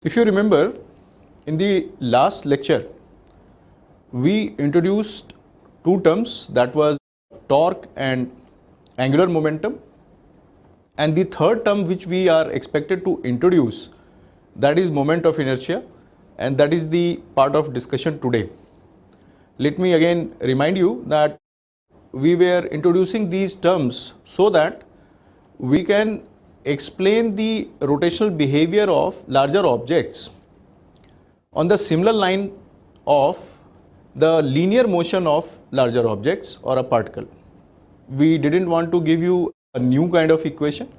If you remember, in the last lecture, we introduced two terms, that was torque and angular momentum, and the third term which we are expected to introduce, that is moment of inertia, and that is the part of discussion today. Let me again remind you that we were introducing these terms so that we can explain the rotational behavior of larger objects on the similar line of the linear motion of larger objects or a particle. We didn't want to give you a new kind of equation,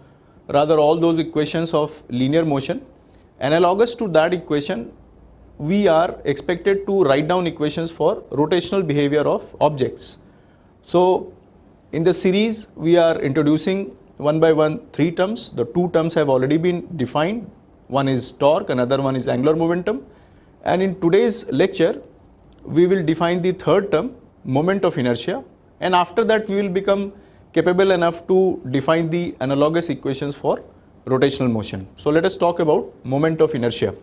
rather all those equations of linear motion analogous to that equation, we are expected to write down equations for rotational behavior of objects. So in the series we are introducing one by one three terms. The two terms have already been defined. One is torque, another one is angular momentum, and in today's lecture we will define the third term, moment of inertia, and after that we will become capable enough to define the analogous equations for rotational motion. So let us talk about moment of inertia.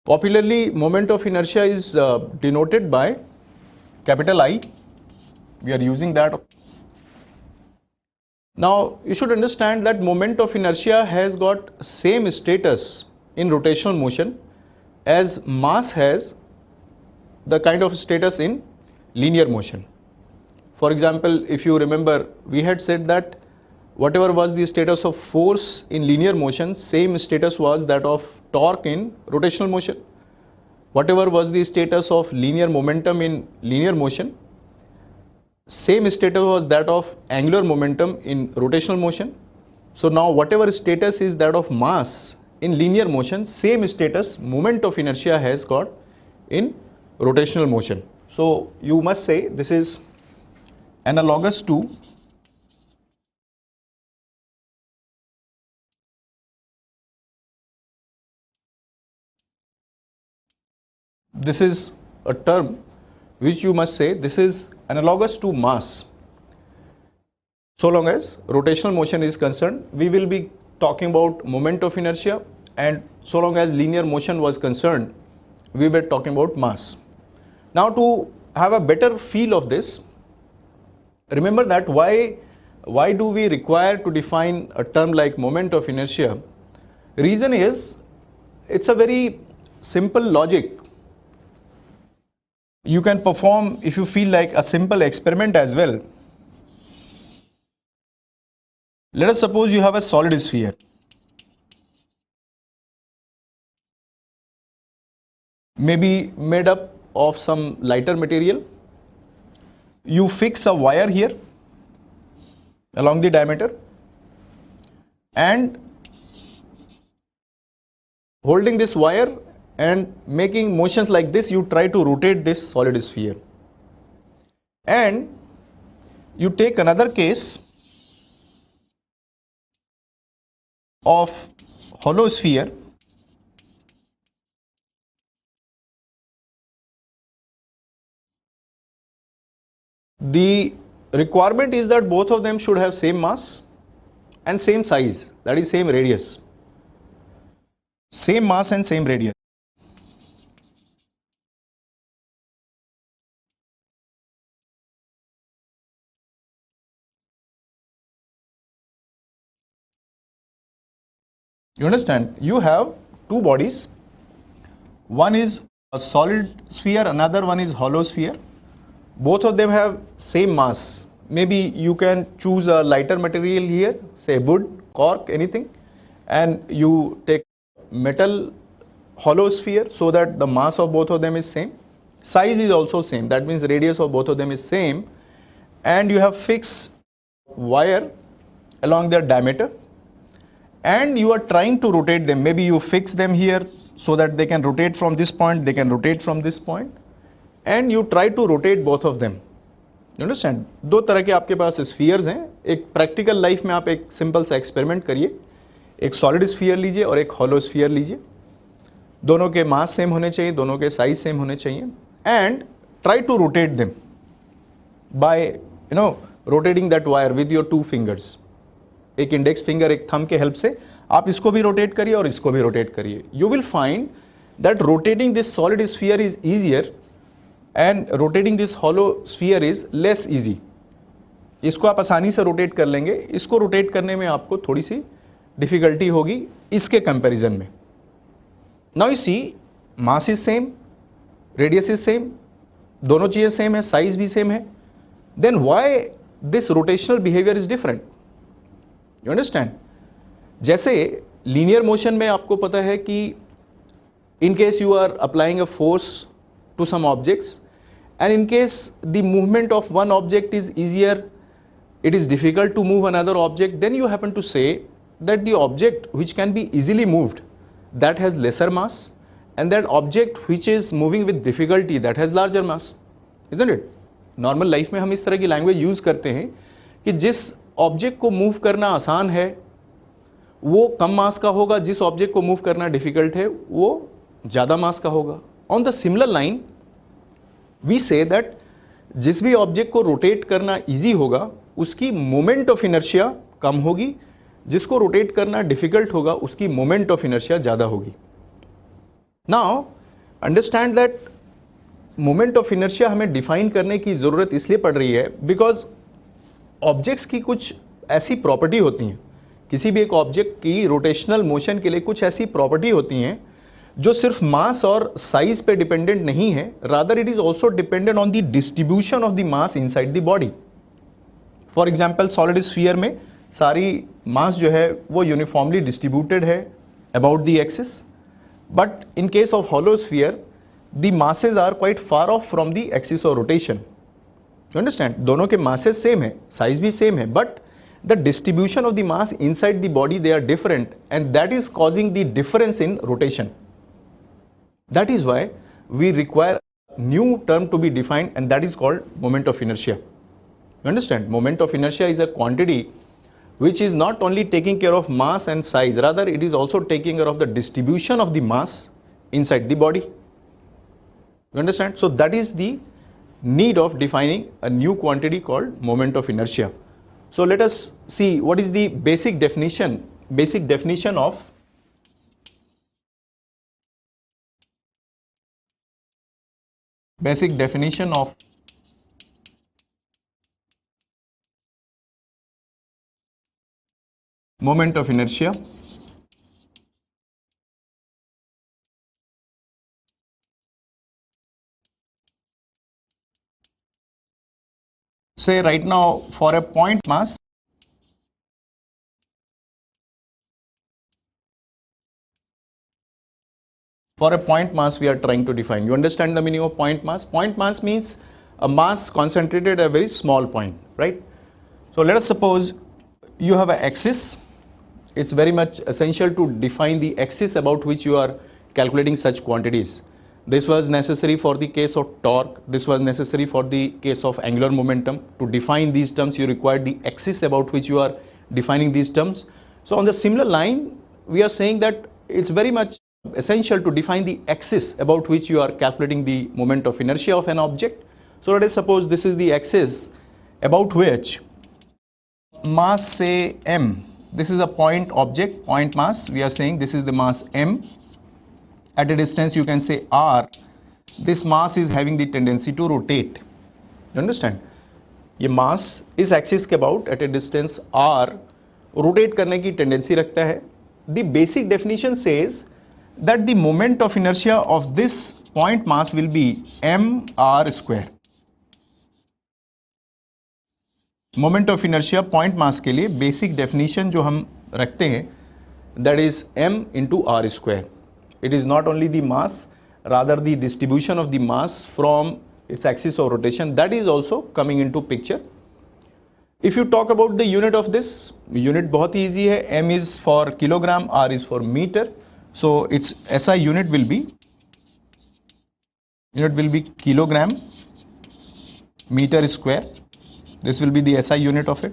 Popularly, moment of inertia is denoted by capital I. We are using that. Now, you should understand that moment of inertia has got same status in rotational motion as mass has the kind of status in linear motion. For example, if you remember, we had said that whatever was the status of force in linear motion, same status was that of torque in rotational motion. Whatever was the status of linear momentum in linear motion, same status was that of angular momentum in rotational motion. So now whatever status is that of mass in linear motion, same status moment of inertia has got in rotational motion. So you must say this is analogous to this is a term which you must say this is analogous to mass. So long as rotational motion is concerned, we will be talking about moment of inertia, and so long as linear motion was concerned, we were talking about mass. Now to have a better feel of this, remember that why do we require to define a term like moment of inertia? Reason is, it's a very simple logic. You can perform, if you feel like, a simple experiment as well. Let us suppose you have a solid sphere. Maybe made up of some lighter material. You fix a wire here along the diameter, and holding this wire and making motions like this, you try to rotate this solid sphere. And you take another case of hollow sphere. The requirement is that both of them should have same mass and same size, that is same radius. Same mass and same radius. You understand? You have two bodies. One is a solid sphere, another one is hollow sphere. Both of them have same mass. Maybe you can choose a lighter material here, say wood, cork, anything, and you take metal hollow sphere so that the mass of both of them is same. Size is also same, that means radius of both of them is same, and you have fixed wire along their diameter, and you are trying to rotate them. Maybe you fix them here so that they can rotate from this point, they can rotate from this point, and you try to rotate both of them. You understand? दो तरह के आपके पास spheres हैं. एक practical life में आप एक simple सा एक्सपेरिमेंट करिए, एक सॉलिड स्फीयर लीजिए और एक हॉलो स्फीयर लीजिए. दोनों के मास सेम होने चाहिए, दोनों के साइज सेम होने चाहिए, and try to rotate them by rotating that wire with your 2 fingers. एक इंडेक्स फिंगर, एक थंब के हेल्प से आप इसको भी रोटेट करिए और इसको भी रोटेट करिए। You will find that rotating this solid sphere is easier and rotating this hollow sphere is less easy. इसको आप आसानी से रोटेट कर लेंगे, इसको रोटेट करने में आपको थोड़ी सी डिफिकल्टी होगी इसके कंपैरिजन में। Now you see, mass is same, radius is same, दोनों चीजें सेम है, साइज भी सेम है, then why this rotational behaviour is different? You understand? जैसे लीनियर मोशन में आपको पता है कि in case you are applying a force to some objects and in case the movement of one object is easier, it is difficult to move another object, then you happen to say that the object which can be easily moved, that has lesser mass, and that object which is moving with difficulty, that has larger mass, isn't it? Normal life में हम इस तरह की language use करते हैं कि जिस object को मूव करना आसान है वो कम मास का होगा, जिस ऑब्जेक्ट को मूव करना डिफिकल्ट है वो ज्यादा मास का होगा। On the similar line we say that जिस भी ऑब्जेक्ट को रोटेट करना इजी होगा उसकी मोमेंट ऑफ इनर्शिया कम होगी, जिसको रोटेट करना डिफिकल्ट होगा उसकी मोमेंट ऑफ इनर्शिया ज्यादा होगी। Now understand that moment of inertia हमें डिफाइन करने की जरूरत इसलिए पड़ रही है बिकॉज ऑब्जेक्ट्स की कुछ ऐसी प्रॉपर्टी होती हैं, किसी भी एक ऑब्जेक्ट की रोटेशनल मोशन के लिए कुछ ऐसी प्रॉपर्टी होती हैं जो सिर्फ मास और साइज पे डिपेंडेंट नहीं है, rather it is also dependent on the distribution of the mass inside the body. For example solid sphere में सारी मास जो है वो यूनिफॉर्मली डिस्ट्रीब्यूटेड है about the axis, but in case of hollow sphere the masses are quite far off from the axis of rotation. You understand? दोनों के masses same है, size भी सेम है, but the distribution of the mass inside the body they are different and that is causing the difference in rotation. That is why we require new term to be defined, and that is called moment of inertia. You understand? Moment of inertia is a quantity which is not only taking care of mass and size, rather it is also taking care of the distribution of the mass inside the body. You understand? So that is the need of defining a new quantity called moment of inertia. So let us see what is the basic definition of moment of inertia. Say right now for a point mass, we are trying to define. You understand the meaning of point mass? Point mass means a mass concentrated at a very small point, right? So let us suppose you have an axis. It's very much essential to define the axis about which you are calculating such quantities. This was necessary for the case of torque. This was necessary for the case of angular momentum. To define these terms, you require the axis about which you are defining these terms. So on the similar line, we are saying that it's very much essential to define the axis about which you are calculating the moment of inertia of an object. So let us suppose this is the axis about which mass, say m, this is a point object, point mass, we are saying this is the mass m. At a distance you can say r, this mass is having the tendency to rotate. You understand? ये mass इस axis के about at a distance r rotate करने की tendency रखता है. The basic definition says that the moment of inertia of this point mass will be mr square. Moment of inertia point mass के लिए basic definition जो हम रखते हैं, that is m into r square. It is not only the mass, rather the distribution of the mass from its axis of rotation, that is also coming into picture. If you talk about the unit of this, unit बहुत easy है. M is for kilogram, R is for meter. So its SI unit will be kilogram meter square. This will be the SI unit of it.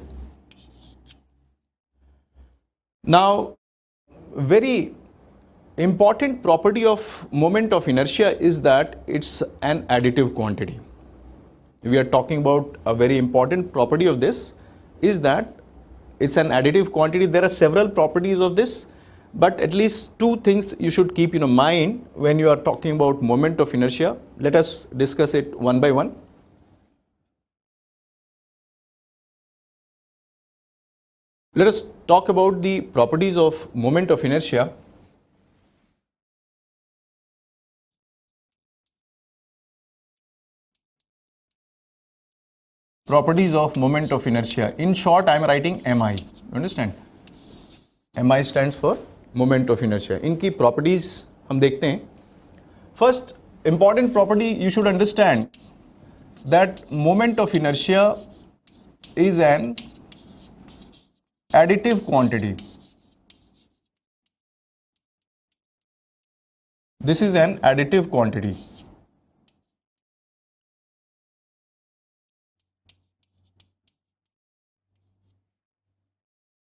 Now very important property of moment of inertia is that it's an additive quantity. We are talking about a very important property of this is that it's an additive quantity. There are several properties of this, but at least two things you should keep in mind when you are talking about moment of inertia. Let us discuss it one by one. Let us talk about the properties of moment of inertia. Properties of moment of inertia. In short, I am writing MI. You understand? MI stands for moment of inertia. इनकी properties हम देखते हैं. First important property you should understand that moment of inertia is an additive quantity. This is an additive quantity.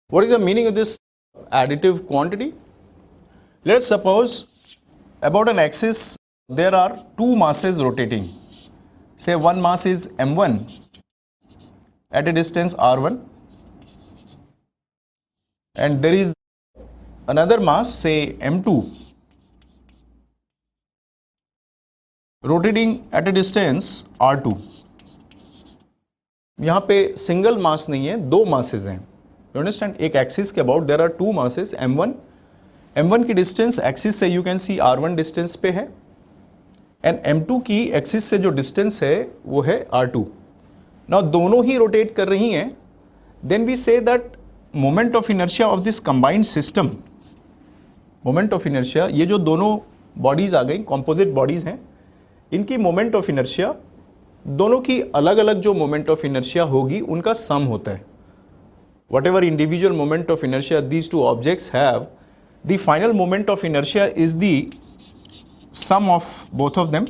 What is the meaning of this additive quantity? Let's suppose about an axis there are two masses rotating. Say one mass is m1 at a distance r1, and there is another mass, say m2, rotating at a distance r2. यहाँ पे single मास नहीं है, दो masses हैं. You understand? एक axis के about there are two masses m1 की distance axis से you can see r1 distance पे है, एंड m2 की एक्सिस से जो डिस्टेंस है वो है r2. नाउ दोनों ही रोटेट कर रही हैं. Then we say that moment of inertia of this combined system, moment of inertia, ये जो दोनों बॉडीज आ गई, कॉम्पोजिट बॉडीज हैं, इनकी मोमेंट ऑफ इनर्शिया, दोनों की अलग अलग जो मोमेंट ऑफ इनर्शिया होगी उनका सम होता है. What ever individual moment of inertia these two objects have, the final moment of inertia is the sum of both of them.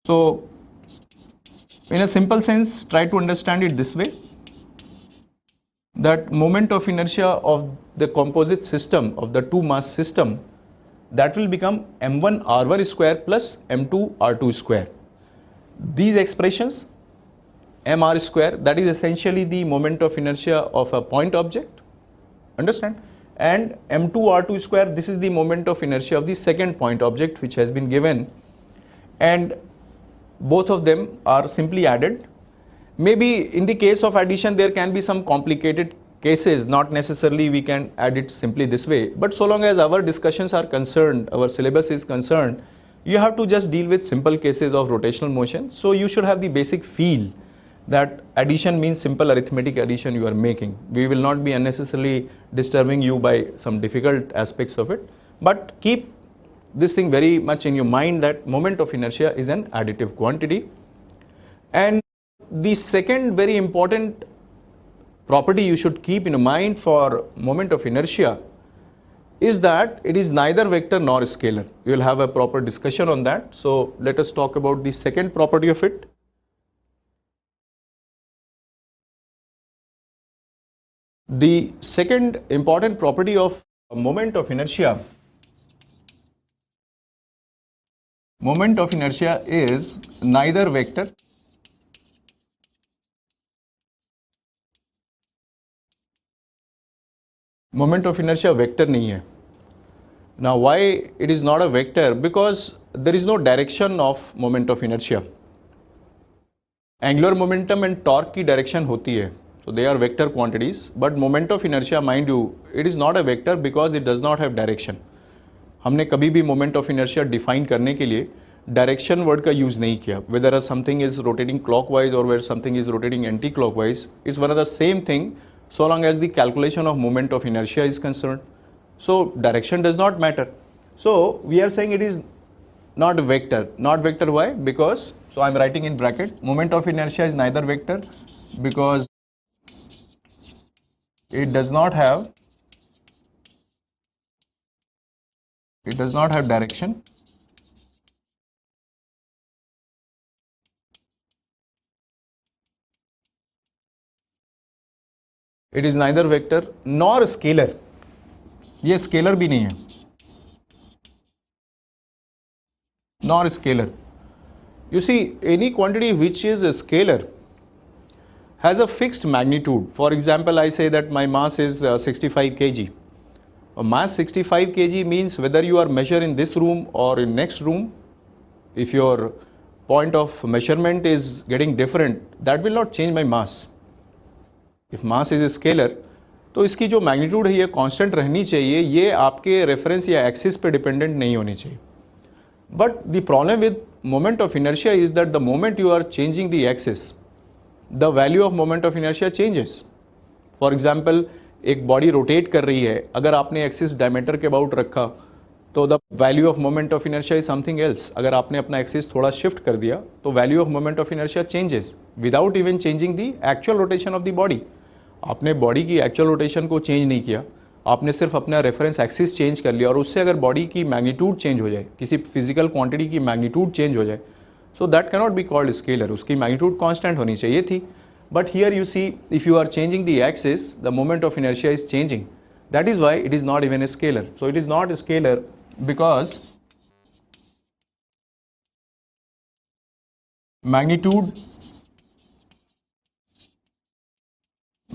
So in a simple sense, try to understand it this way, that moment of inertia of the composite system, of the two mass system, that will become m1 r1 square plus m2 r2 square. These expressions, mr square, that is essentially the moment of inertia of a point object, understand, and m2 r2 square, this is the moment of inertia of the second point object which has been given, and both of them are simply added. Maybe in the case of addition there can be some complicated cases, not necessarily we can add it simply this way, but so long as our discussions are concerned, our syllabus is concerned, you have to just deal with simple cases of rotational motion. So you should have the basic feel that addition means simple arithmetic addition you are making. We will not be unnecessarily disturbing you by some difficult aspects of it, but keep this thing very much in your mind that moment of inertia is an additive quantity. And the second very important property you should keep in mind for moment of inertia is that it is neither vector nor scalar. We will have a proper discussion on that. So let us talk about the second property of it. The second important property of moment of inertia is neither vector moment of inertia vector नहीं है. Now why it is not a vector? Because there is no direction of moment of inertia. Angular momentum and torque की direction होती है, so they are vector quantities, but moment of inertia, mind you, it is not a vector because it does not have direction. हमने कभी भी moment of inertia define करने के लिए direction word का use नहीं किया. Whether something is rotating clockwise or whether something is rotating anti-clockwise, it's one of the same thing so long as the calculation of moment of inertia is concerned. So direction does not matter. So we are saying it is not a vector. Not vector, why? Because, so I am writing in bracket, moment of inertia is neither vector because it does not have direction. It is neither vector nor scalar. ये scalar भी नहीं है, nor scalar. You see, any quantity which is a scalar has a fixed magnitude. For example, I say that my mass is 65 kg. A mass 65 kg means whether you are measuring in this room or in next room, if your point of measurement is getting different, that will not change my mass. If mass is a scalar, तो इसकी जो magnitude है ये constant रहनी चाहिए, ये आपके reference या एक्सिस पे डिपेंडेंट नहीं होनी चाहिए. But the problem with moment of inertia is that the moment you are changing the axis, the value of moment of inertia changes. For example, एक बॉडी रोटेट कर रही है, अगर आपने एक्सिस डायमीटर के अबाउट रखा तो the value of moment of inertia is something else. अगर आपने अपना एक्सिस थोड़ा शिफ्ट कर दिया तो value of moment of inertia changes without even changing the actual rotation of the body. आपने बॉडी की एक्चुअल रोटेशन को चेंज नहीं किया, आपने सिर्फ अपना रेफरेंस एक्सिस चेंज कर लिया, और उससे अगर बॉडी की मैग्नीट्यूड चेंज हो जाए, किसी फिजिकल क्वांटिटी की मैग्नीट्यूड चेंज हो जाए, so that can not be called scalar. उसकी मैग्नीट्यूड कांस्टेंट होनी चाहिए थी. But here you see, if you are changing the axis, the moment of inertia is changing. That is why it is not even a scalar. So it is not a scalar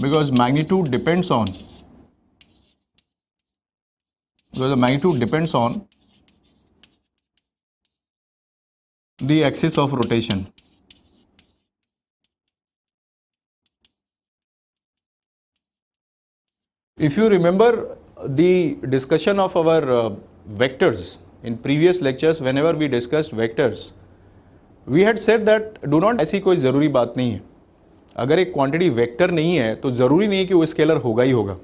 because magnitude depends on, because the magnitude depends on the axis of rotation. If you remember the discussion of our vectors in previous lectures, whenever we discussed vectors, we had said that do not, ऐसी कोई ज़रूरी बात नहीं है. अगर एक quantity vector नहीं है तो ज़रूरी नहीं है कि वो स्केलर होगा ही होगा.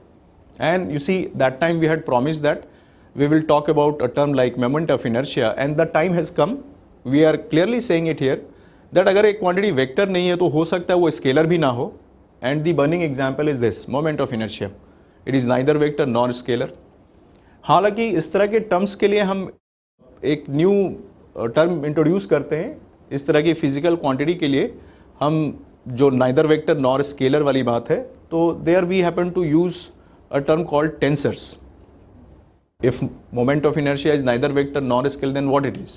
And you see, that time we had promised that we will talk about a term like moment of inertia, and the time has come. We are clearly saying it here that अगर एक quantity vector नहीं है तो हो सकता है वो scalar भी ना हो. And the burning example is this moment of inertia. It is neither vector nor scalar. हालांकि इस तरह के टर्म्स के लिए हम एक न्यू टर्म इंट्रोड्यूस करते हैं. इस तरह की फिजिकल क्वांटिटी के लिए हम जो नाइदर वेक्टर नॉर स्केलर वाली बात है, तो there we happen to use a term called tensors. If moment of inertia is neither vector nor scalar, then what it is?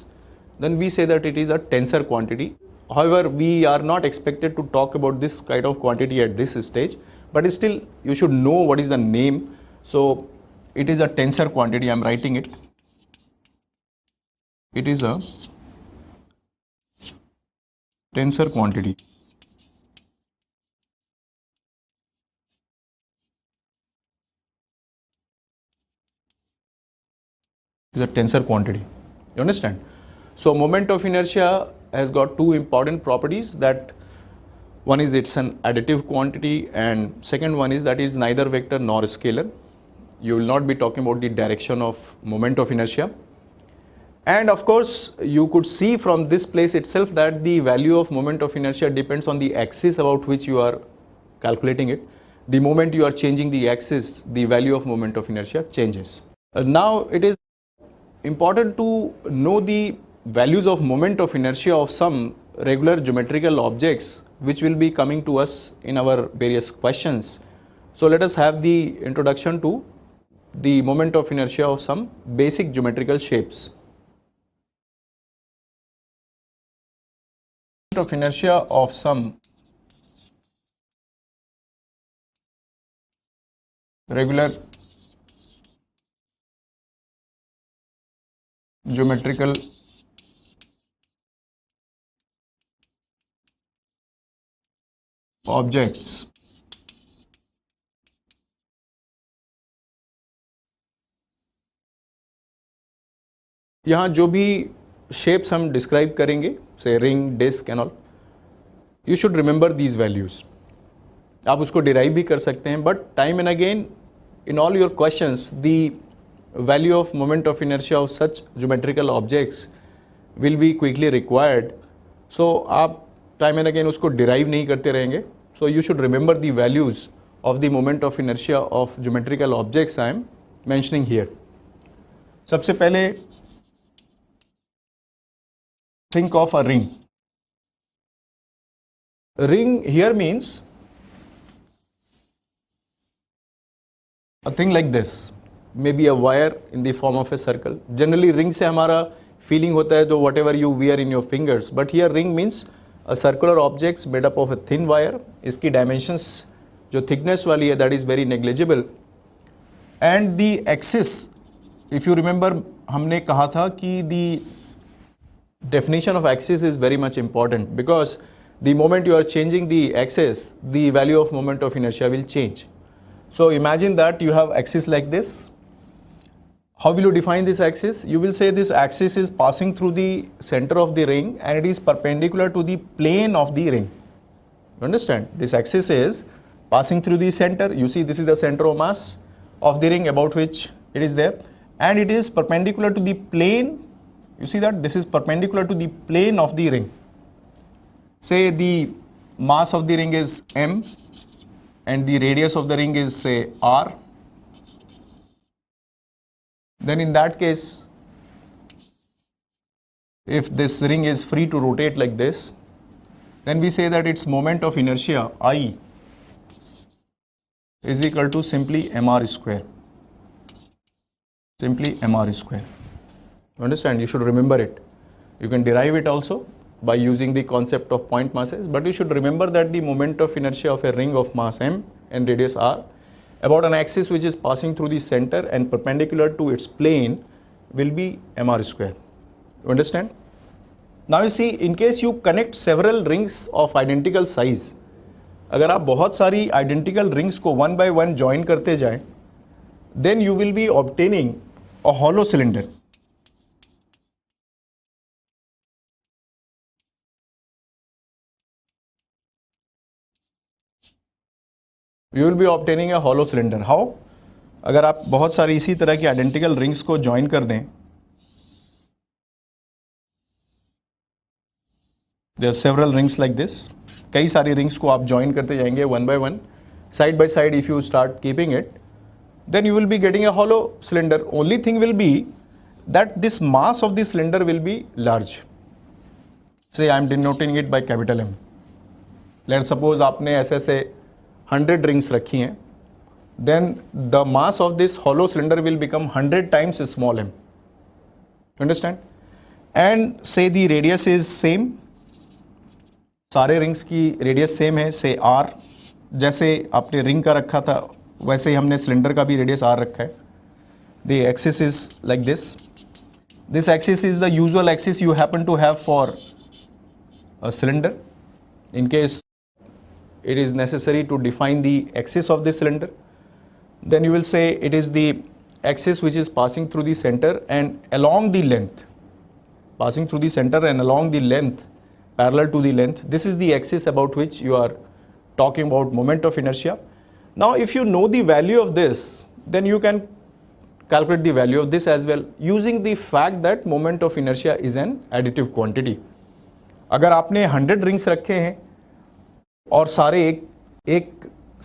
Then we say that it is a tensor quantity. However, we are not expected to talk about this kind of quantity at this stage, but still you should know what is the name. So it is a tensor quantity. I am writing it. It is a tensor quantity. It is a tensor quantity. You understand? So moment of inertia has got two important properties. That one is it's an additive quantity, and second one is that is neither vector nor scalar. You will not be talking about the direction of moment of inertia. And of course, you could see from this place itself that the value of moment of inertia depends on the axis about which you are calculating it. The moment you are changing the axis, the value of moment of inertia changes. Now it is important to know the values of moment of inertia of some regular geometrical objects which will be coming to us in our various questions. So let us have the introduction to the moment of inertia of some basic geometrical shapes. Moment of inertia of some regular geometrical objects. यहाँ जो भी shapes हम describe करेंगे, say ring, disc and all, you should remember these values. आप उसको derive भी कर सकते हैं, but time and again in all your questions the value of moment of inertia of such geometrical objects will be quickly required. So आप time and again उसको derive नहीं करते रहेंगे. So you should remember the values of the moment of inertia of geometrical objects I am mentioning here. सबसे पहले think of a ring. Ring here means a thing like this. maybe a wire in the form of a circle. Generally ring से हमारा feeling होता है जो whatever you wear in your fingers, but here ring means a circular objects made up of a thin wire. इसकी dimensions जो thickness वाली है that is very negligible, and the axis, if you remember हमने कहा था कि the definition of axis is very much important, because the moment you are changing the axis, the value of moment of inertia will change. So imagine that you have axis like this. How will you define this axis? You will say this axis is passing through the center of the ring and it is perpendicular to the plane of the ring. You understand? This axis is passing through the center. You see, this is the center of mass of the ring about which it is there, and it is perpendicular to the plane. You see that this is perpendicular to the plane of the ring. Say the mass of the ring is m and the radius of the ring is, say, r. Then in that case, if this ring is free to rotate like this, then we say that its moment of inertia I is equal to simply mr square. Simply mr square. You understand? You should remember it. You can derive it also by using the concept of point masses, but you should remember that the moment of inertia of a ring of mass m and radius r about an axis which is passing through the center and perpendicular to its plane will be mr square. You understand? Now you see, in case you connect several rings of identical size, अगर आप बहुत सारी identical rings को one by one join करते जाएं, then you will be obtaining a hollow cylinder. You will be obtaining a hollow cylinder. How? अगर आप बहुत सारी इसी तरह की identical rings को join कर दें, there are several rings like this. कई सारी rings को आप join करते जाएंगे one by one, side by side. If you start keeping it, then you will be getting a hollow cylinder. Only thing will be that this mass of the cylinder will be large. Say I am denoting it by capital M. Let's suppose आपने ऐसे 100 rings रखी हैं, then the mass of this hollow cylinder will become 100 times small m. Understand? And say the radius is same. सारे rings की radius same है, say r. जैसे आपने ring का रखा था वैसे ही हमने cylinder का भी radius r रखा है. The axis is like this. This axis is the usual axis you happen to have for a cylinder. In case it is necessary to define the axis of the cylinder, then you will say it is the axis which is passing through the center and along the length, passing through the center and along the length, parallel to the length. This is the axis about which you are talking about moment of inertia. Now if you know the value of this, then you can calculate the value of this as well using the fact that moment of inertia is an additive quantity. अगर आपने 100 rings रखे हैं और सारे एक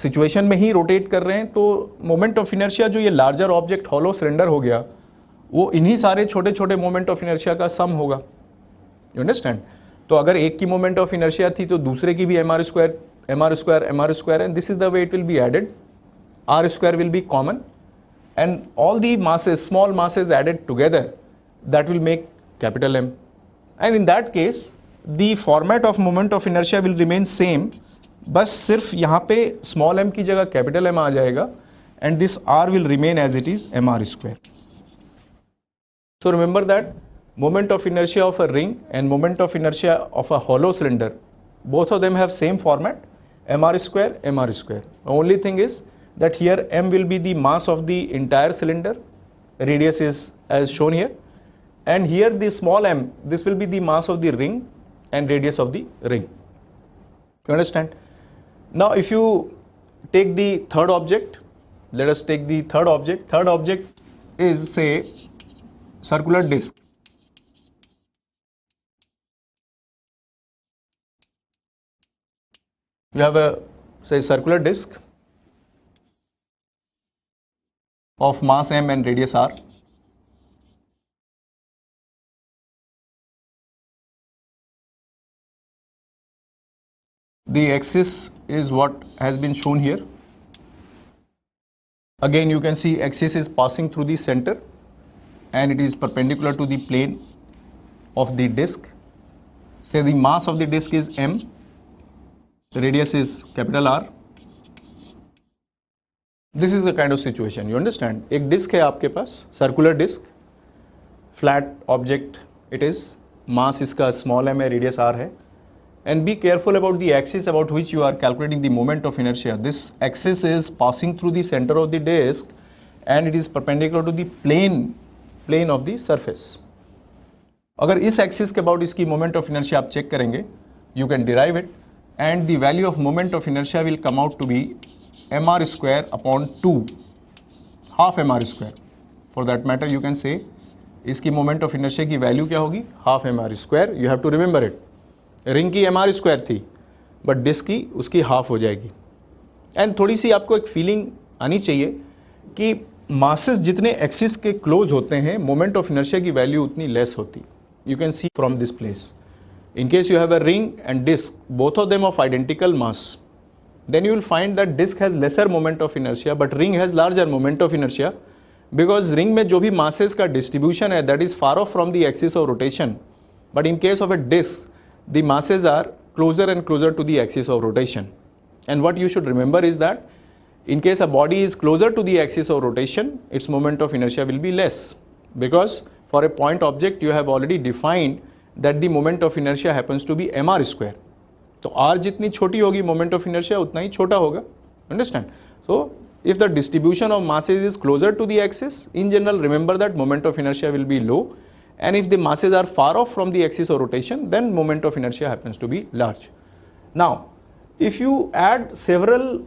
situation में ही rotate कर रहे हैं, तो मोमेंट ऑफ इनर्शिया जो ये लार्जर ऑब्जेक्ट हॉलो सिलेंडर हो गया, वो इन्हीं सारे छोटे छोटे मोमेंट ऑफ इनर्शिया का सम होगा. You understand? तो अगर एक की मोमेंट ऑफ इनर्शिया थी तो दूसरे की भी mr square, and this is the way it will be added. R square will be common, and all the masses, small masses added together, that will make capital M. And in that case, the format of moment of inertia will remain same. बस सिर्फ यहाँ पे small m की जगह capital M आ जाएगा, and this R will remain as it is mr square. So remember that moment of inertia of a ring and moment of inertia of a hollow cylinder, both of them have same format, mr square, mr square. The only thing is that here m will be the mass of the entire cylinder, radius is as shown here, and here the small m, this will be the mass of the ring and radius of the ring. You understand? Now if you take the third object, let us take the third object. Third object is, say, circular disc. You have a, say, circular disc of mass m and radius r. The axis is what has been shown here. Again you can see axis is passing through the center and it is perpendicular to the plane of the disc. Say the mass of the disc is m, the radius is capital R. This is the kind of situation, you understand. एक disc है आपके पास, circular disc, flat object it is, mass इसका small m है, radius r है, and be careful about the axis about which you are calculating the moment of inertia. This axis is passing through the center of the disk and it is perpendicular to the plane of the surface. अगर इस axis के about इसकी moment of inertia आप check करेंगे, you can derive it and the value of moment of inertia will come out to be mr square upon 2, half mr square. For that matter you can say इसकी moment of inertia की value क्या होगी, half mr square. You have to remember it. Ring की mr square थी but disc की उसकी half हो जाएगी. एंड थोड़ी सी आपको एक फीलिंग आनी चाहिए कि मासेस जितने एक्सिस के क्लोज होते हैं मोमेंट ऑफ इनर्शिया की वैल्यू उतनी लेस होती. You can C from this place. In case you have a ring and disk, both of them of identical mass, then you will find that disk has lesser moment of inertia but ring has larger moment of inertia, because ring में जो भी masses का distribution है that is far off from the axis of rotation, but in case of a disk the masses are closer and closer to the axis of rotation. And what you should remember is that in case a body is closer to the axis of rotation, its moment of inertia will be less, because for a point object you have already defined that the moment of inertia happens to be mr square. तो r जितनी छोटी होगी moment of inertia उतना ही छोटा होगा. Understand? So if the distribution of masses is closer to the axis, in general remember that moment of inertia will be low, and if the masses are far off from the axis of rotation, then moment of inertia happens to be large. Now if you add several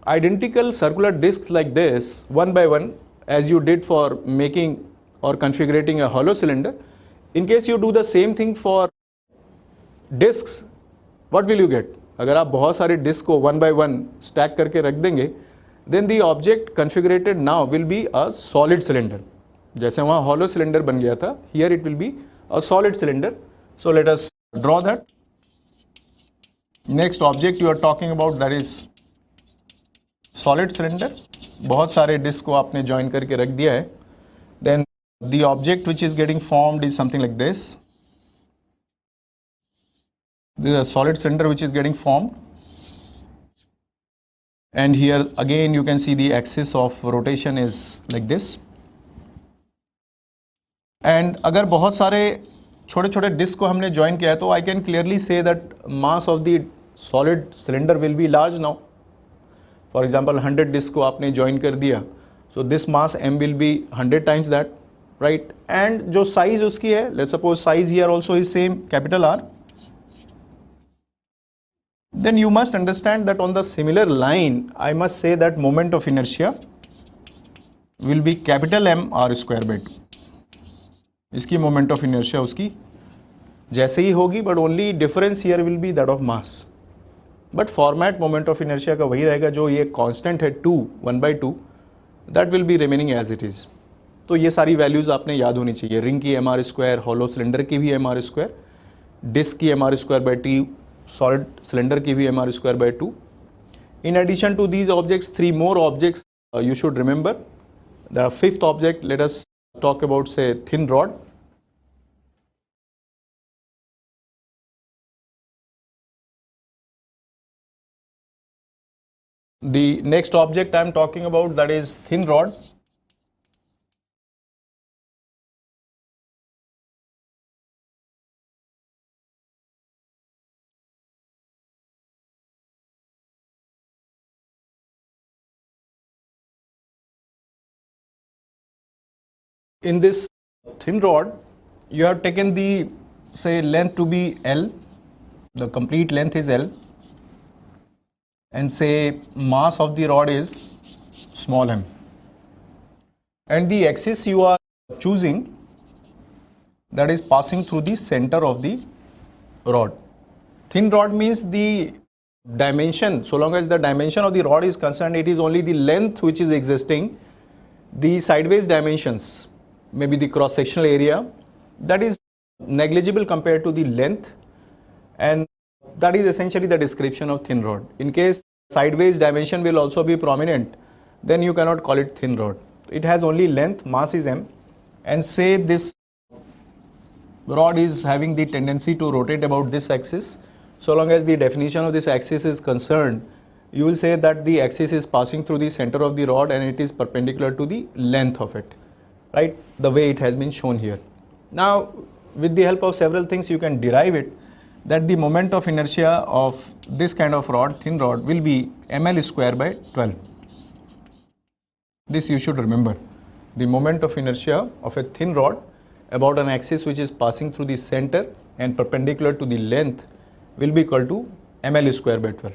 identical circular discs like this one by one as you did for making or configuring a hollow cylinder, in case you do the same thing for discs, what will you get? अगर आप बहुत सारे disc को one by one stack करके रख देंगे, then the object configured now will be a solid cylinder. जैसे वहाँ hollow cylinder बन गया था, here it will be a solid cylinder. So let us draw that. Next object you are talking about, that is solid cylinder. बहुत सारे disc को आपने join करके रख दिया है. Then the object which is getting formed is something like this. This is a solid cylinder which is getting formed, and here again you can see the axis of rotation is like this. And अगर बहुत सारे छोटे छोटे disc को हमने join किया है तो I can clearly say that mass of the solid cylinder will be large now. For example 100 disc को आपने ज्वाइन कर दिया, so this mass m will be 100 times that, right? And जो size उसकी है, let's suppose size here also is same, capital R. Then you must understand that on the similar line I must say that moment of inertia will be capital M R square by 2. इसकी moment of inertia उसकी जैसे ही होगी, but only difference here will be that of mass. But format moment of inertia का वही रहेगा, जो ये constant है 2 1 by 2, that will be remaining as it is. तो ये सारी वैल्यूज आपने याद होनी चाहिए. रिंग की mr स्क्वायर, हॉलो सिलेंडर की भी mr स्क्वायर, डिस्क की mr square by 2, solid cylinder की भी mr square by 2. In addition to these objects, 3 more objects you should remember. The fifth object, let us talk about, say, thin rod. The next object I am talking about, that is thin rod. In this thin rod you have taken the, say, length to be L, the complete length is L, and say mass of the rod is small m, and the axis you are choosing, that is passing through the center of the rod. Thin rod means the dimension, so long as the dimension of the rod is concerned, it is only the length which is existing. The sideways dimensions, maybe the cross sectional area, that is negligible compared to the length, and that is essentially the description of thin rod. In case sideways dimension will also be prominent, then you cannot call it thin rod. It has only length, mass is m, and say this rod is having the tendency to rotate about this axis. So long as the definition of this axis is concerned, you will say that the axis is passing through the center of the rod and it is perpendicular to the length of it, right, the way it has been shown here. Now with the help of several things you can derive it, that the moment of inertia of this kind of rod, thin rod, will be ml square by 12. This you should remember. The moment of inertia of a thin rod about an axis which is passing through the center and perpendicular to the length will be equal to ml square by 12.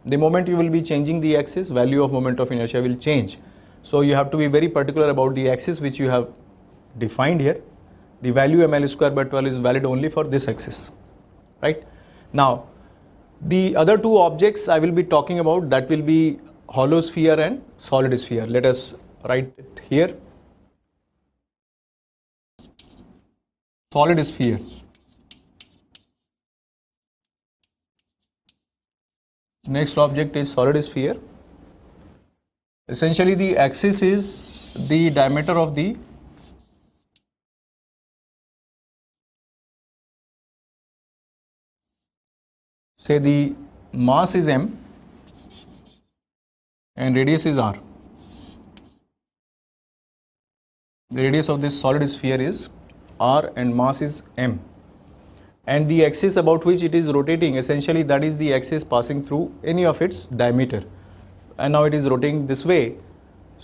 The moment you will be changing the axis, value of moment of inertia will change. So you have to be very particular about the axis which you have defined here. The value ml square by 12 is valid only for this axis, right? Now the other two objects I will be talking about, that will be hollow sphere and solid sphere. Let us write it here. Solid sphere. Next object is solid sphere. Essentially the axis is the diameter of the say the mass is m and radius is r. The radius of this solid sphere is r and mass is m, and the axis about which it is rotating, essentially that is the axis passing through any of its diameter, and now it is rotating this way.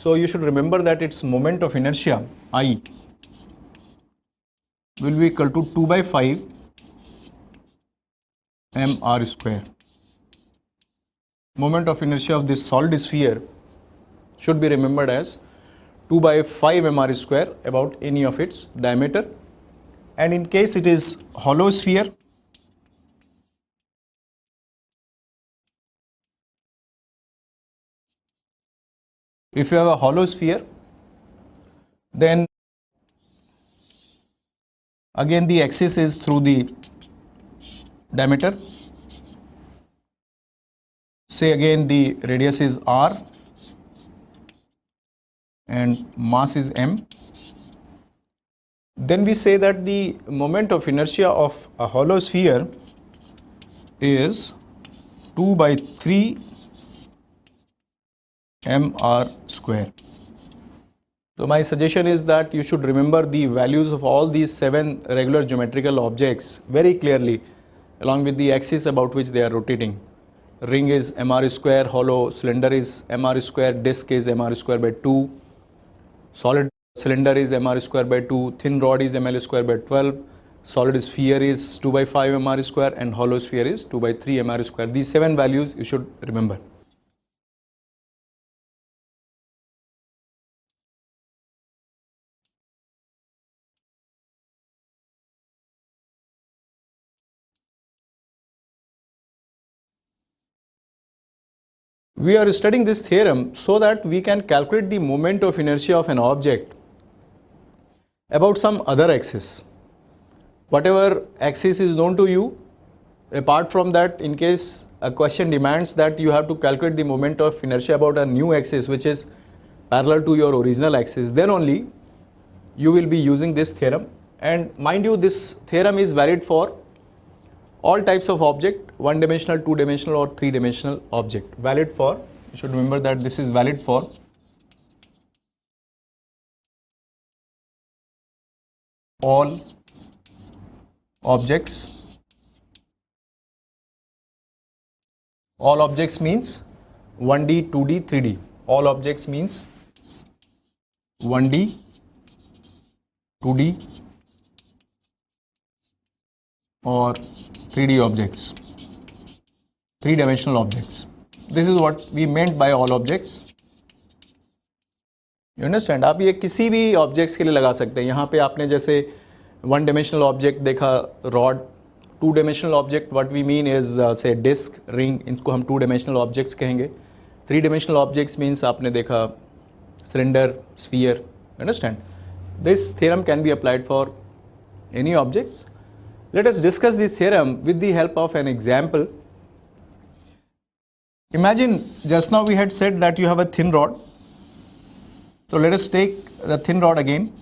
So you should remember that its moment of inertia I will be equal to 2 by 5 mr square. Moment of inertia of this solid sphere should be remembered as 2 by 5 mr square about any of its diameter. And in case it is hollow sphere, if you have a hollow sphere, then again the axis is through the diameter. Say again the radius is r and mass is m. Then we say that the moment of inertia of a hollow sphere is 2 by 3 mr square. So my suggestion is that you should remember the values of all these 7 regular geometrical objects very clearly, along with the axis about which they are rotating. Ring is mr square, hollow cylinder is mr square, disc is mr square by 2, solid cylinder is mr square by 2, thin rod is ml square by 12, solid sphere is 2 by 5 mr square, and hollow sphere is 2 by 3 mr square. These 7 values you should remember. We are studying this theorem so that we can calculate the moment of inertia of an object about some other axis. Whatever axis is known to you, apart from that, in case a question demands that you have to calculate the moment of inertia about a new axis which is parallel to your original axis, then only you will be using this theorem. And mind you, this theorem is valid for all types of object, one dimensional, two dimensional or three dimensional object. Valid for, you should remember that this is valid for all objects. All objects means 1D, 2D, 3D. All objects means 1D, 2D or 3D objects, three-dimensional objects. This is what we meant by all objects. You understand? आप ये किसी भी objects के लिए लगा सकते हैं. यहाँ पे आपने जैसे one dimensional object देखा rod, two dimensional object what we mean is say disc, ring, इनको हम two dimensional objects कहेंगे. Three dimensional objects means आपने देखा cylinder, sphere. Understand? This theorem can be applied for any objects. Let us discuss this theorem with the help of an example. Imagine just now we had said that you have a thin rod So let us take the thin rod again.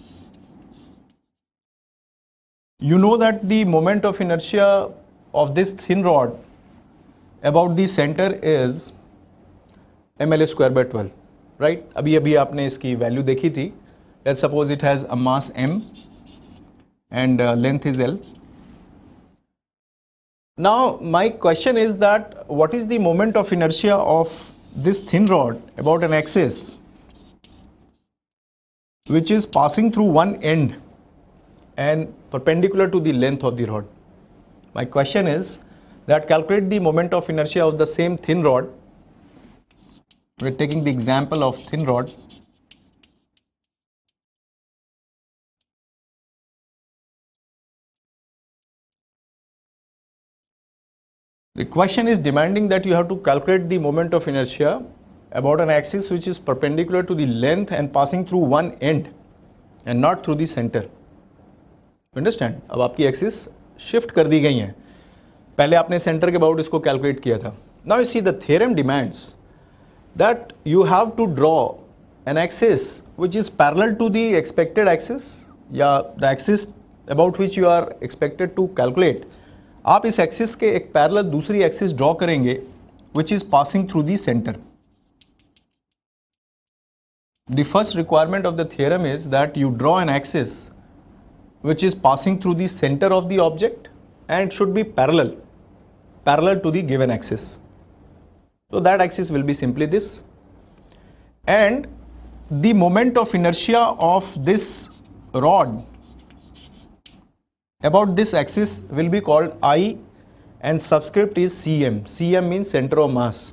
You know that the moment of inertia of this thin rod about the center is ml square by 12, right? अभी आपने इसकी value देखी थी. Let's suppose it has a mass m and length is L. Now my question is that what is the moment of inertia of this thin rod about an axis which is passing through one end and perpendicular to the length of the rod? My question is that calculate the moment of inertia of the same thin rod. We're taking the example of thin rod. The question is demanding that you have to calculate the moment of inertia about an axis which is perpendicular to the length and passing through one end and not through the center. You understand? अब आपकी axis shift कर दी गई हैं. पहले आपने centre के about इसको calculate किया था. Now you see the theorem demands that you have to draw an axis which is parallel to the expected axis या the axis about which you are expected to calculate. आप इस axis के एक parallel दूसरी axis draw करेंगे which is passing through the center. The first requirement of the theorem is that you draw an axis which is passing through the center of the object and it should be parallel to the given axis. So that axis will be simply this, and the moment of inertia of this rod about this axis will be called I and subscript is Cm. Cm means center of mass.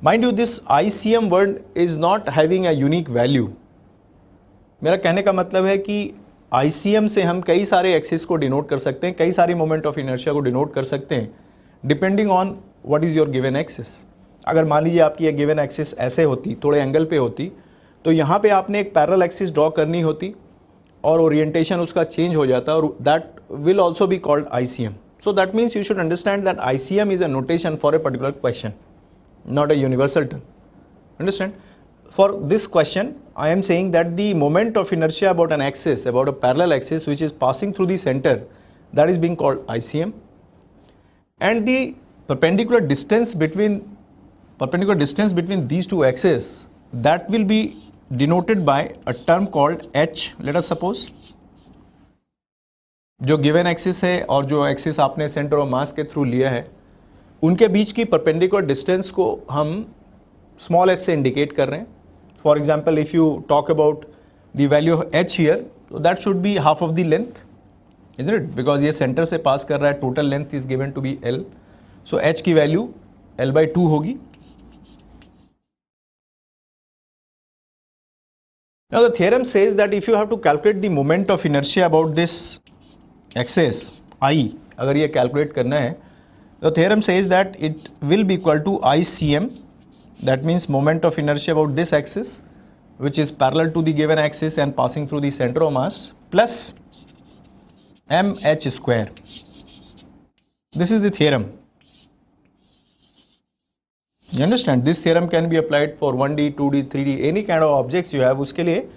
Mind you, this ICM word is not having a unique value. मेरा कहने का मतलब है कि ICM से हम कई सारे एक्सिस को डिनोट कर सकते हैं, कई सारी मोमेंट ऑफ इनर्शिया को डिनोट कर सकते हैं depending on what is your given axis. अगर मान लीजिए आपकी एक गिवन एक्सिस ऐसे होती, थोड़े एंगल पे होती, तो यहाँ पे आपने एक पैरेलल एक्सिस ड्रॉ करनी होती और ओरिएंटेशन उसका चेंज हो जाता और that will also be called ICM. So that means you should understand that ICM is a notation for a particular question, not a universal term. Understand? For this question, I am saying that the moment of inertia about an axis, about a parallel axis which is passing through the center, that is being called ICM, and the perpendicular distance between these two axes, that will be denoted by a term called H. Let us suppose जो given axis है और जो axis आपने center of mass के through लिया है, उनके बीच की परपेंडिकुलर डिस्टेंस को हम स्मॉल h से इंडिकेट कर रहे हैं. For example, if you talk about the value of h here, तो that should be half of the length, isn't it? Because ये सेंटर से पास कर रहा है, total length is given to be l. So h की value l/2 होगी. Now the theorem says that if you have to calculate the moment of inertia about this axis I, अगर ये calculate करना है, the theorem says that it will be equal to ICM, that means moment of inertia about this axis which is parallel to the given axis and passing through the center of mass, plus mh square. This is the theorem. You understand? This theorem can be applied for 1D, 2D, 3D, any kind of objects you have, उसके लिए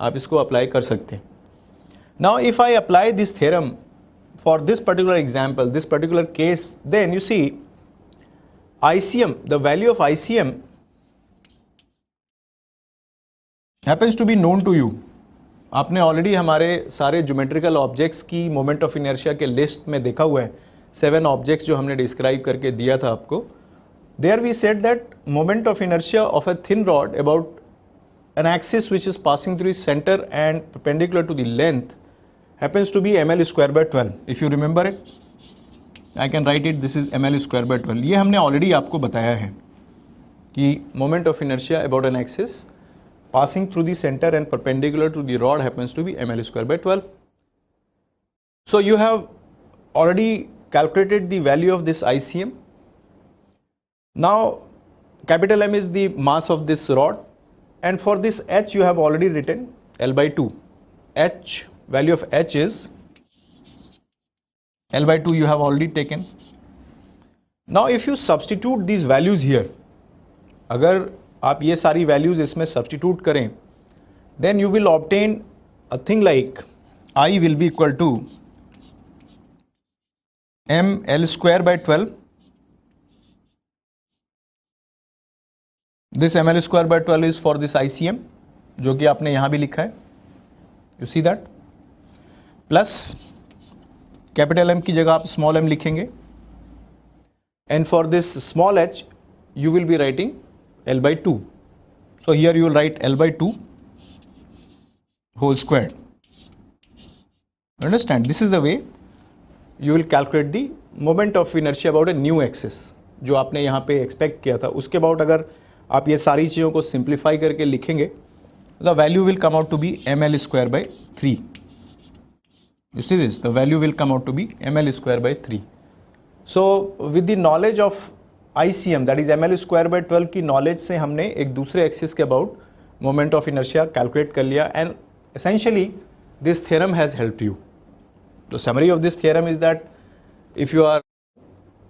आप इसको apply कर सकते हैं. Now if I apply this theorem for this particular example, this particular case, then you see ICM, the value of ICM happens to be known to you. आपने already हमारे सारे ज्योमेट्रिकल ऑब्जेक्ट्स की moment of inertia के list में देखा हुआ है, 7 objects जो हमने डिस्क्राइब करके दिया था आपको. There we said that moment of inertia of a thin rod about an axis which is passing through centre and perpendicular to the length happens to be ml square by 12. If you remember it, I can write it, this is ml square by 12. ये हमने already आपको बताया है कि moment of inertia about an axis passing through the center and perpendicular to the rod happens to be ml square by 12. So you have already calculated the value of this ICM. Now capital M is the mass of this rod, and for this H you have already written L/2. H, value of H is L/2, you have already taken. Now if you substitute these values here, अगर आप ये सारी values इसमें substitute करें, then you will obtain a thing like I will be equal to ml square by 12. This ml square by 12 is for this ICM, जो कि आपने यहाँ भी लिखा है. You see that? Plus capital M की जगह आप स्मॉल m लिखेंगे. And for this small h, you will be writing L by 2. So here you will write L by 2 whole squared. Understand? This is the way you will calculate the moment of inertia about a new axis. जो आपने यहाँ पे expect किया था, उसके about अगर आप ये सारी चीज़ों को simplify करके लिखेंगे, the value will come out to be ml square by 3. You see this? The value will come out to be ml square by 3. So with the knowledge of ICM, that is ml square by 12 की knowledge से हमने एक दूसरे axis के about moment of inertia calculate कर लिया, and essentially this theorem has helped you. The summary of this theorem is that if you are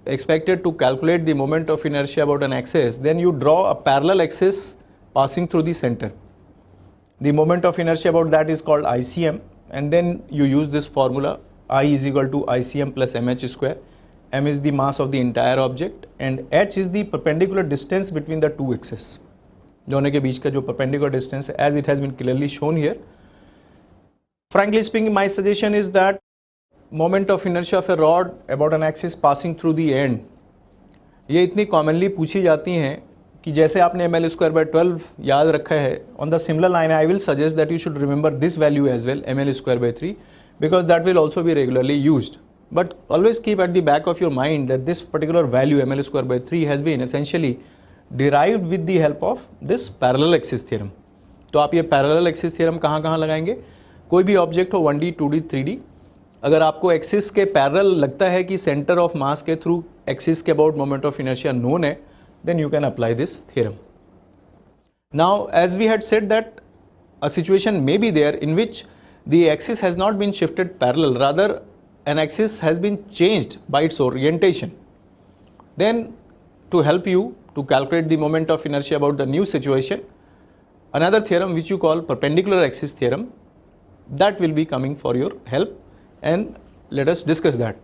expected to calculate the moment of inertia about an axis, then you draw a parallel axis passing through the center. The moment of inertia about that is called ICM, and then you use this formula I is equal to ICM plus mh square. M is the mass of the entire object and h is the perpendicular distance between the two axes. दोनों के बीच का जो perpendicular distance, as it has been clearly shown here. Frankly speaking, my suggestion is that moment of inertia of a rod about an axis passing through the end, ये इतनी commonly पूछी जाती हैं कि जैसे आपने ml square by 12 याद रखा है, on the similar line I will suggest that you should remember this value as well, ml square by 3, because that will also be regularly used. But always keep at the back of your mind that this particular value ml square by 3 has been essentially derived with the help of this parallel axis theorem. तो आप ये parallel axis theorem कहाँ कहाँ लगाएंगे? कोई भी object हो 1D, 2D, 3D, अगर आपको एक्सिस के पैरेलल लगता है कि सेंटर ऑफ मास के थ्रू एक्सिस के about moment of inertia known है, then you can apply this theorem. Now, as we had said that a situation may be there in which the axis has not been shifted parallel, rather an axis has been changed by its orientation. Then to help you to calculate the moment of inertia about the new situation, another theorem which you call perpendicular axis theorem, that will be coming for your help, and let us discuss that.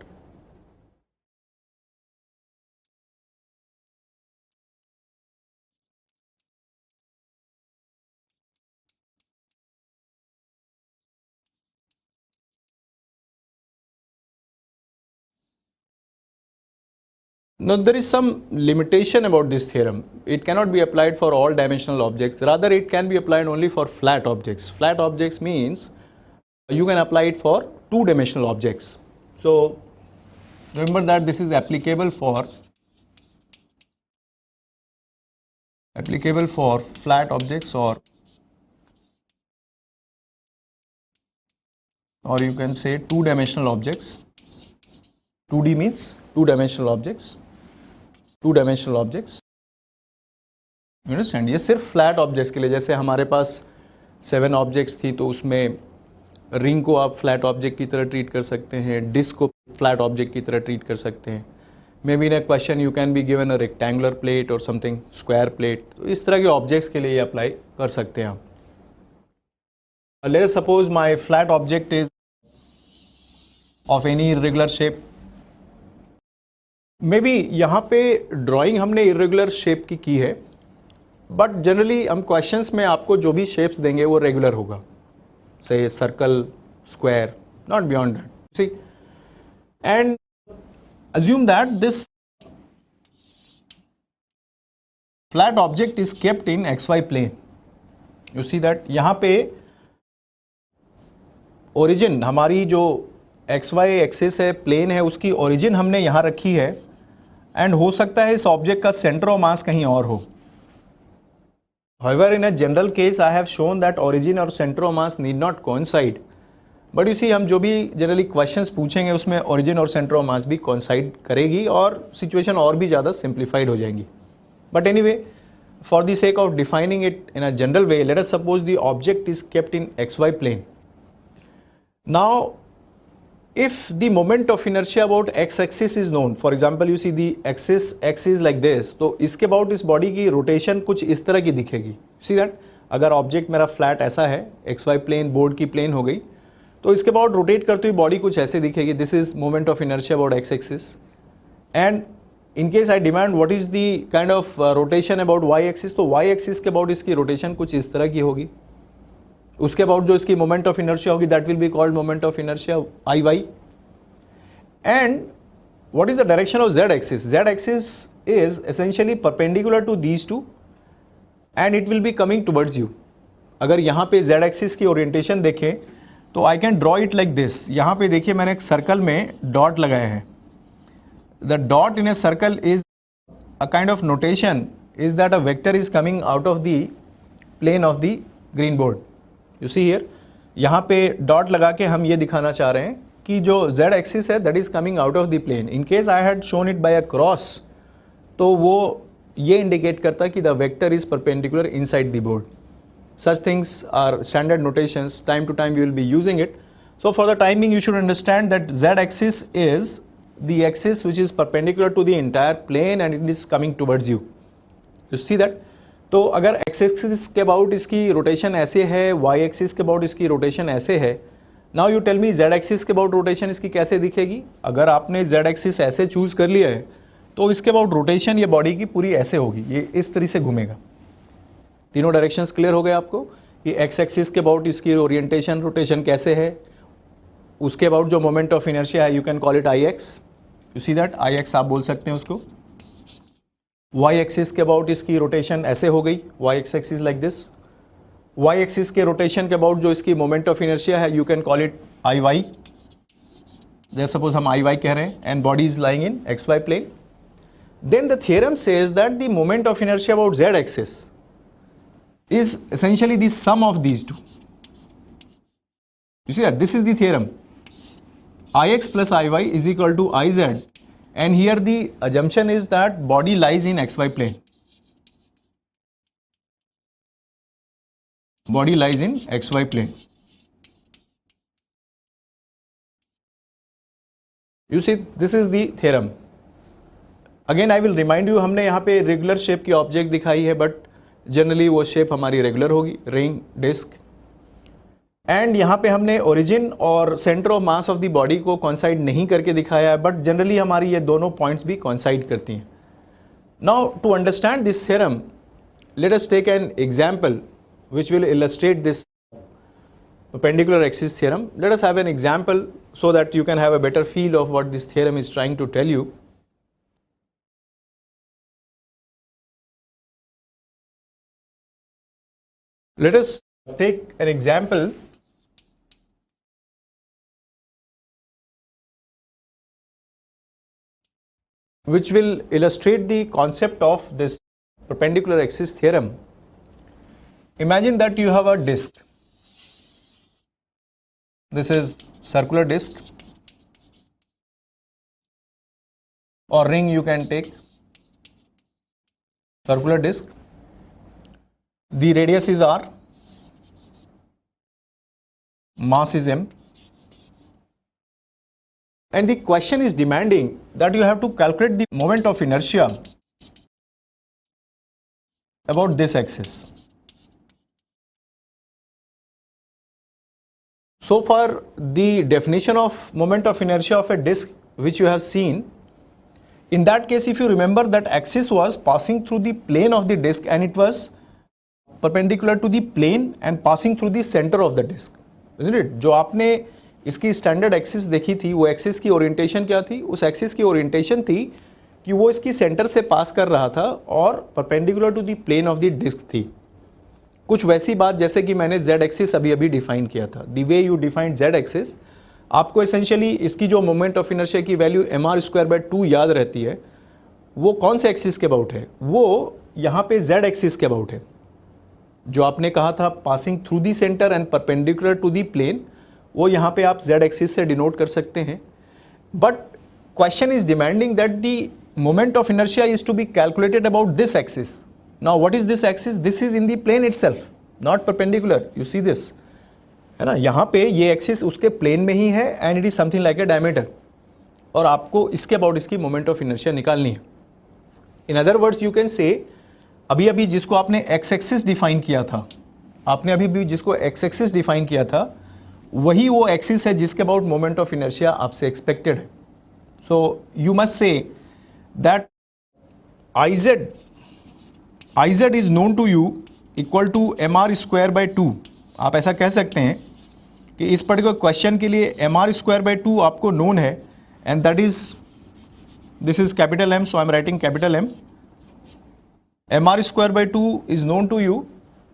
Now there is some limitation about this theorem. It cannot be applied for all dimensional objects, rather it can be applied only for flat objects. Flat objects means you can apply it for two-dimensional objects. So remember that this is applicable for flat objects, or you can say two-dimensional objects. 2D means two-dimensional objects. Two-dimensional objects. You understand? ये सिर्फ flat objects के लिए, जैसे हमारे पास 7 objects थी तो उसमें ring को आप फ्लैट ऑब्जेक्ट की तरह ट्रीट कर सकते हैं, डिस्क को फ्लैट ऑब्जेक्ट की तरह ट्रीट कर सकते हैं. May be in a question you can be given a rectangular plate और समथिंग स्क्वायर प्लेट. तो इस तरह के ऑब्जेक्ट्स के लिए अप्लाई कर सकते हैं आप. Let us suppose my flat object is of any irregular shape. May be यहाँ पे ड्राइंग हमने इर्रेगुलर शेप की है, बट जनरली हम क्वेश्चंस में आपको जो भी शेप्स देंगे वो रेगुलर होगा. Say circle, square, not beyond that. See, and assume that this flat object is kept in XY plane. You see that यहाँ पे origin हमारी जो XY एक्सिस है, प्लेन है, उसकी origin हमने यहाँ रखी है, and हो सकता है इस ऑब्जेक्ट का सेंटर ऑफ मास कहीं और हो. However, in a general case, I have shown that origin और center of mass need not coincide. But you see, हम जो भी generally questions पूछेंगे उसमें origin और center of mass भी coincide करेगी और situation और भी ज़्यादा simplified हो जाएंगी. But anyway, for the sake of defining it in a general way, let us suppose the object is kept in XY plane. Now, if the moment of inertia about x-axis is known, for example, you see the axis x is like this, तो इसके about इस body की rotation कुछ इस तरह की दिखेगी. See that? अगर ऑब्जेक्ट मेरा फ्लैट ऐसा है, एक्स वाई प्लेन बोर्ड की प्लेन हो गई, तो इसके अबाउट रोटेट करते हुए बॉडी कुछ ऐसे दिखेगी. This is moment of inertia about x axis. And in case I demand what is the kind of rotation about Y axis, तो वाई एक्सिस के अबाउट इसकी रोटेशन कुछ इस तरह की होगी. उसके अबाउट जो इसकी मोमेंट ऑफ इनर्शिया होगी that will be called moment of inertia I Y. And what is the direction of z axis? Z axis is essentially perpendicular to these two and it will be coming towards you. अगर यहाँ पे z axis की orientation देखें तो I can draw it like this. यहाँ पे देखिए मैंने एक सर्कल में डॉट लगाया है. The dot in a circle is a kind of notation is that a vector is coming out of the plane of the green board. You see here, यहाँ पे डॉट लगा के हम ये दिखाना चाह रहे हैं कि जो z एक्सिस है that is coming out of the plane. In case I had shown it by a cross, तो वो ये इंडिकेट करता है कि the vector is perpendicular inside the board. Such things are standard notations. Time to time you will be using it. So for the timing you should understand that z axis is the axis which is perpendicular to the entire plane and it is coming towards you. You see that. तो अगर x axis के about इसकी rotation ऐसे है, y axis के about इसकी rotation ऐसे है. Now you tell me z axis के अबाउट रोटेशन इसकी कैसे दिखेगी. अगर आपने z एक्सिस ऐसे चूज कर लिया है तो इसके अबाउट रोटेशन ये बॉडी की पूरी ऐसे होगी, ये इस तरह से घूमेगा. तीनों डायरेक्शंस क्लियर हो गए आपको कि x एक्सिस के अबाउट इसकी ओरिएंटेशन रोटेशन कैसे है. उसके अबाउट जो मोमेंट ऑफ इनर्शिया है you can call it I X. You see that, I X आप बोल सकते हैं उसको. y एक्सिस के अबाउट इसकी रोटेशन ऐसे हो गई, y axis like this. y axis के रोटेशन के अबाउट जो इसकी मोमेंट ऑफ इनर्शिया है you can call it I Y. जैसे सपोज हम आई वाई कह रहे हैं and body is lying in X Y plane. Then the theorem says that the moment of inertia about z axis is essentially the sum of these two. You see that this is the theorem. Ix plus Iy is equal to Iz, and here the assumption is that body lies in xy plane. Body lies in xy plane. You see, this is the theorem. Again I will remind you, हमने यहाँ पे regular shape की object दिखाई है, but generally वो shape हमारी regular होगी, ring, disc. And यहाँ पे हमने ओरिजिन और centre of mass of the body को कॉन्साइड नहीं करके दिखाया है, बट जनरली हमारी ये दोनों पॉइंट्स भी कॉन्साइड करती हैं. Now to understand this theorem, let us take an example which will illustrate this perpendicular axis theorem. Let us have an example so that you can have a better feel of what this theorem is trying to tell you. Let us take an example which will illustrate the concept of this perpendicular axis theorem. Imagine that you have a disc. This is circular disc or ring, you can take circular disc. The radius is r, mass is m, and the question is demanding that you have to calculate the moment of inertia about this axis. So far, the definition of moment of inertia of a disc which you have seen, in that case if you remember, that axis was passing through the plane of the disc and it was perpendicular to the plane and passing through the center of the disc, isn't it? जो आपने इसकी standard axis देखी थी, वो axis की orientation क्या थी? उस एक्सिस की ओरिएंटेशन थी कि वो इसकी सेंटर से पास कर रहा था और perpendicular to the plane of the disc थी. कुछ वैसी बात जैसे कि मैंने z एक्सिस अभी डिफाइन किया था. The way you defined z axis, आपको एसेंशियली इसकी जो मोमेंट ऑफ इनर्शिया की वैल्यू mr²/2 याद रहती है. वो कौन से एक्सिस के अबाउट है? वो यहाँ पे z एक्सिस के अबाउट है. जो आपने कहा था passing through the centre and perpendicular to the plane, वो यहाँ पे आप z एक्सिस से डिनोट कर सकते हैं. But question is demanding that the moment of inertia is to be calculated about this axis. Now what is this axis? This is in the plane itself, not perpendicular. You see this, है ना? यहाँ पे ये axis उसके plane में ही है and it is something like a diameter. और आपको इसके अबाउट इसकी मोमेंट ऑफ इनर्शिया निकालनी है. In other words, you can say, अभी जिसको आपने x एक्सिस डिफाइन किया था, आपने अभी भी जिसको एक्स एक्सिस डिफाइन किया था वही वो एक्सिस है जिसके अबाउट मोमेंट ऑफ इनर्शिया आपसे एक्सपेक्टेड है. So you must say that IZ is known to you equal to mr²/2. आप ऐसा कह सकते हैं कि इस पर्टिकुलर क्वेश्चन के लिए mr²/2 आपको नोन है, and that is, this is capital M, so I am writing capital M. mr²/2 is known to you,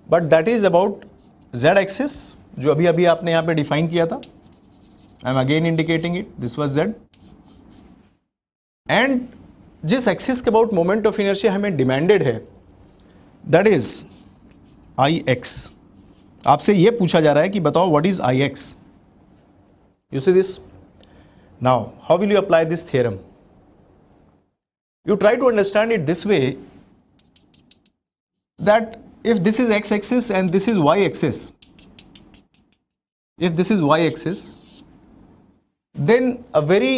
but that is about z axis, जो अभी अभी आपने यहां पे डिफाइन किया था. I am again indicating it, this was z. And जिस axis के अबाउट मोमेंट ऑफ इनर्शिया हमें डिमांडेड है, दैट इज Ix. आपसे यह पूछा जा रहा है कि बताओ what is Ix. You see this. Now how will you apply this theorem? You try to understand it this way, that if this is x-axis and this is y-axis, if this is y-axis, then a very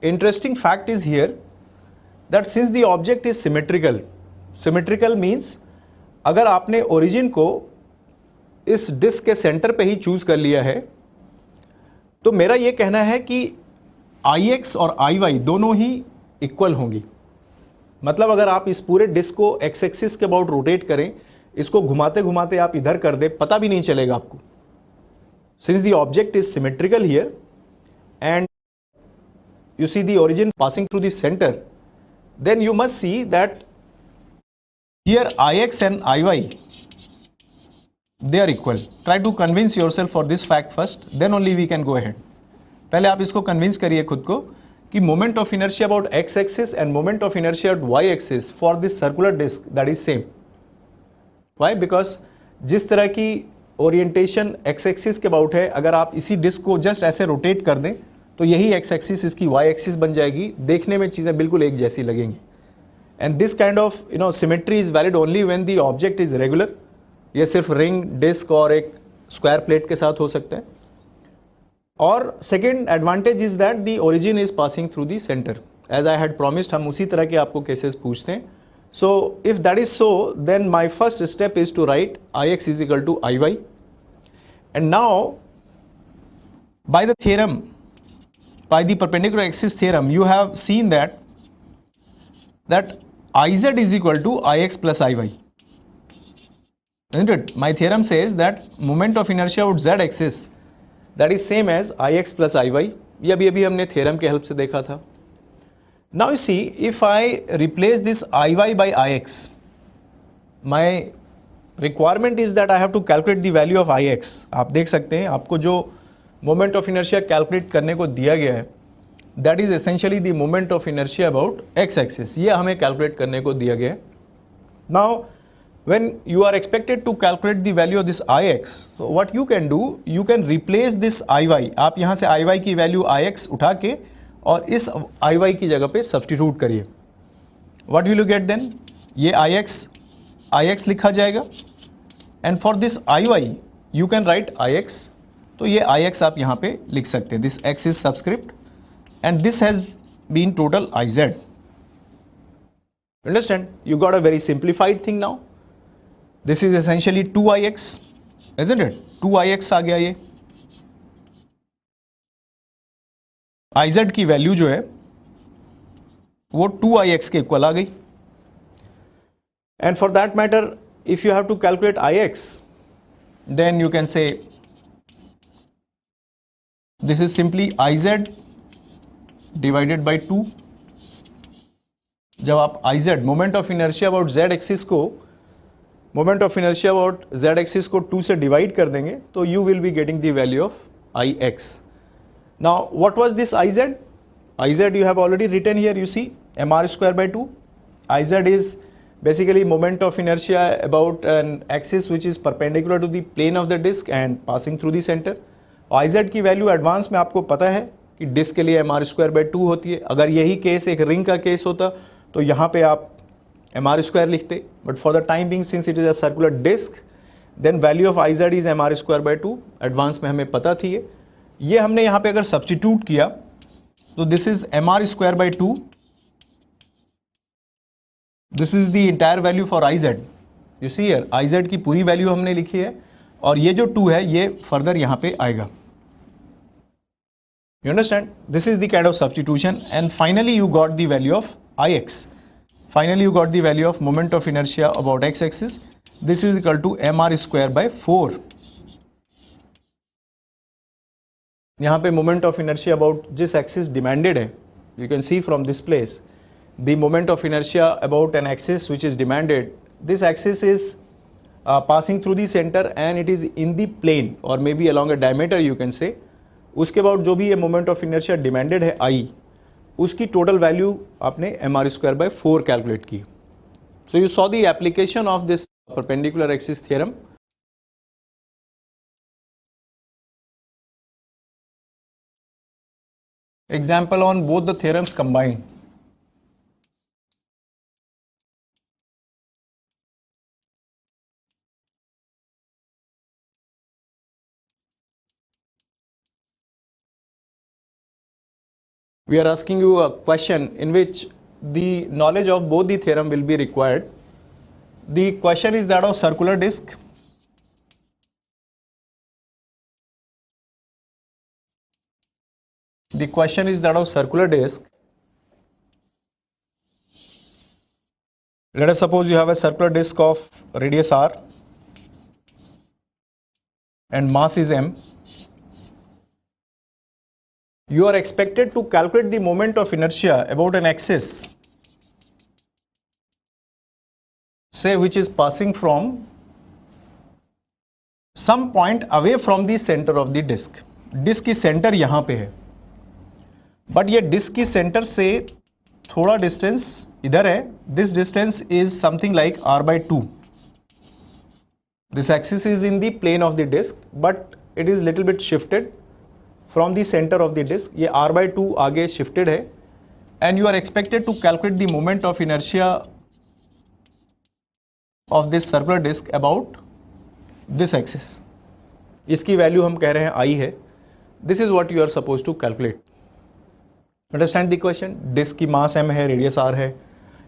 interesting fact is here that since the object is symmetrical means अगर आपने origin को इस disc के centre पे ही choose कर लिया है, तो मेरा यह कहना है कि Ix और Iy दोनों ही इक्वल होंगी. मतलब अगर आप इस पूरे डिस्क को एक्स एक्सिस के अबाउट रोटेट करें, इसको घुमाते घुमाते आप इधर कर दें, पता भी नहीं चलेगा आपको. Since the object is symmetrical here and you see the origin passing through the centre, then you must see that here Ix and Iy they are equal. Try to convince yourself for this fact first, then only we can go ahead. पहले आप इसको convince करिए खुद को कि moment of inertia about x axis and moment of inertia about Y axis for this circular disc that is same. Why? Because जिस तरह की ओरिएंटेशन एक्स एक्सिस के अबाउट है, अगर आप इसी डिस्क को जस्ट ऐसे रोटेट कर दें तो यही एक्स एक्सिस इसकी वाई एक्सिस बन जाएगी. देखने में चीजें बिल्कुल एक जैसी लगेंगी. And this kind of symmetry is valid only when the object is regular. ये सिर्फ रिंग, डिस्क और एक स्क्वायर प्लेट के साथ हो सकता है. और second advantage is that the origin is passing through the centre. As I had promised, हम उसी तरह के आपको केसेस पूछते हैं. So if that is so, then my first step is to write Ix is equal to Iy. And now by the theorem, by the perpendicular axis theorem, you have seen that Iz is equal to Ix plus Iy. Isn't it? My theorem says that moment of inertia with z axis that is same as Ix plus Iy. ये अभी हमने theorem के help से देखा था. Now you see, if I replace this Iy by Ix, my requirement is that I have to calculate the value of Ix. आप देख सकते हैं आपको जो moment of inertia कैलकुलेट करने को दिया गया है, that is essentially the moment of inertia about x axis. ये हमें कैलकुलेट करने को दिया गया है. Now when you are expected to calculate the value of this Ix, so what you can do, you can replace this Iy. आप यहां से Iy की वैल्यू Ix उठा के और इस Iy की जगह पे सब्स्टिट्यूट करिए. What will you get then? ये Ix लिखा जाएगा, and for this Iy you can write Ix. तो ये Ix आप यहां पे लिख सकते हैं. This x is subscript and this has been total Iz. Understand? You got a very simplified thing now. This is essentially 2Ix, isn't it? 2Ix आ गया. ये Iz की वैल्यू जो है वो 2Ix के इक्वल आ गई. And for that matter, if you have to calculate Ix, then you can say this is simply Iz divided by 2. जब आप Iz, moment of inertia about z axis को, moment of inertia about z axis को 2 से divide कर देंगे, तो you will be getting the value of Ix. Now what was this Iz? Iz you have already written here, you see, mr²/2. Iz is basically moment of inertia about an axis which is perpendicular to the plane of the disk and passing through the center. Iz की value advance में आपको पता है कि disc के लिए mr²/2 होती है. अगर यही केस एक रिंग का केस होता तो यहाँ पे आप mr² लिखते, but for the time being since it is a circular disc, then value of Iz is mr²/2. Advance में हमें पता थी ये हमने यहाँ पे अगर सब्स्टिट्यूट किया तो this is mr²/2. This is the entire value for Iz. You see here Iz की पूरी वैल्यू हमने लिखी है और ये जो 2 है ये फर्दर यहाँ पे आएगा. You understand? This is the kind of substitution, and finally you got the value of Ix. Finally you got the value of moment of inertia about x-axis. This is equal to mr square by 4. यहाँ पे moment of inertia about जिस axis demanded है, you can see from this place, the moment of inertia about an axis which is demanded, this axis is passing through the center and it is in the plane or maybe along a diameter you can say. उसके बाद जो भी ये moment of inertia demanded है आई, उसकी total value आपने mr square by 4 calculate की. So you saw the application of this perpendicular axis theorem. Example on both the theorems combined. We are asking you a question in which the knowledge of both the theorem will be required. The question is that of circular disc. The question is that of circular disc. Let us suppose you have a circular disc of radius r and mass is m. You are expected to calculate the moment of inertia about an axis, say which is passing from some point away from the center of the disc. Disc की centre यहां पे है, but ये disc की centre से थोड़ा distance इधर है. This distance is something like r/2. This axis is in the plane of the disc but it is little bit shifted from the centre of the disc. ये r/2 आगे shifted है and you are expected to calculate the moment of inertia of this circular disc about this axis. इसकी value हम कह रहे हैं i है. This is what you are suppose to calculate. Understand the question. Disc की मास m है, radius r है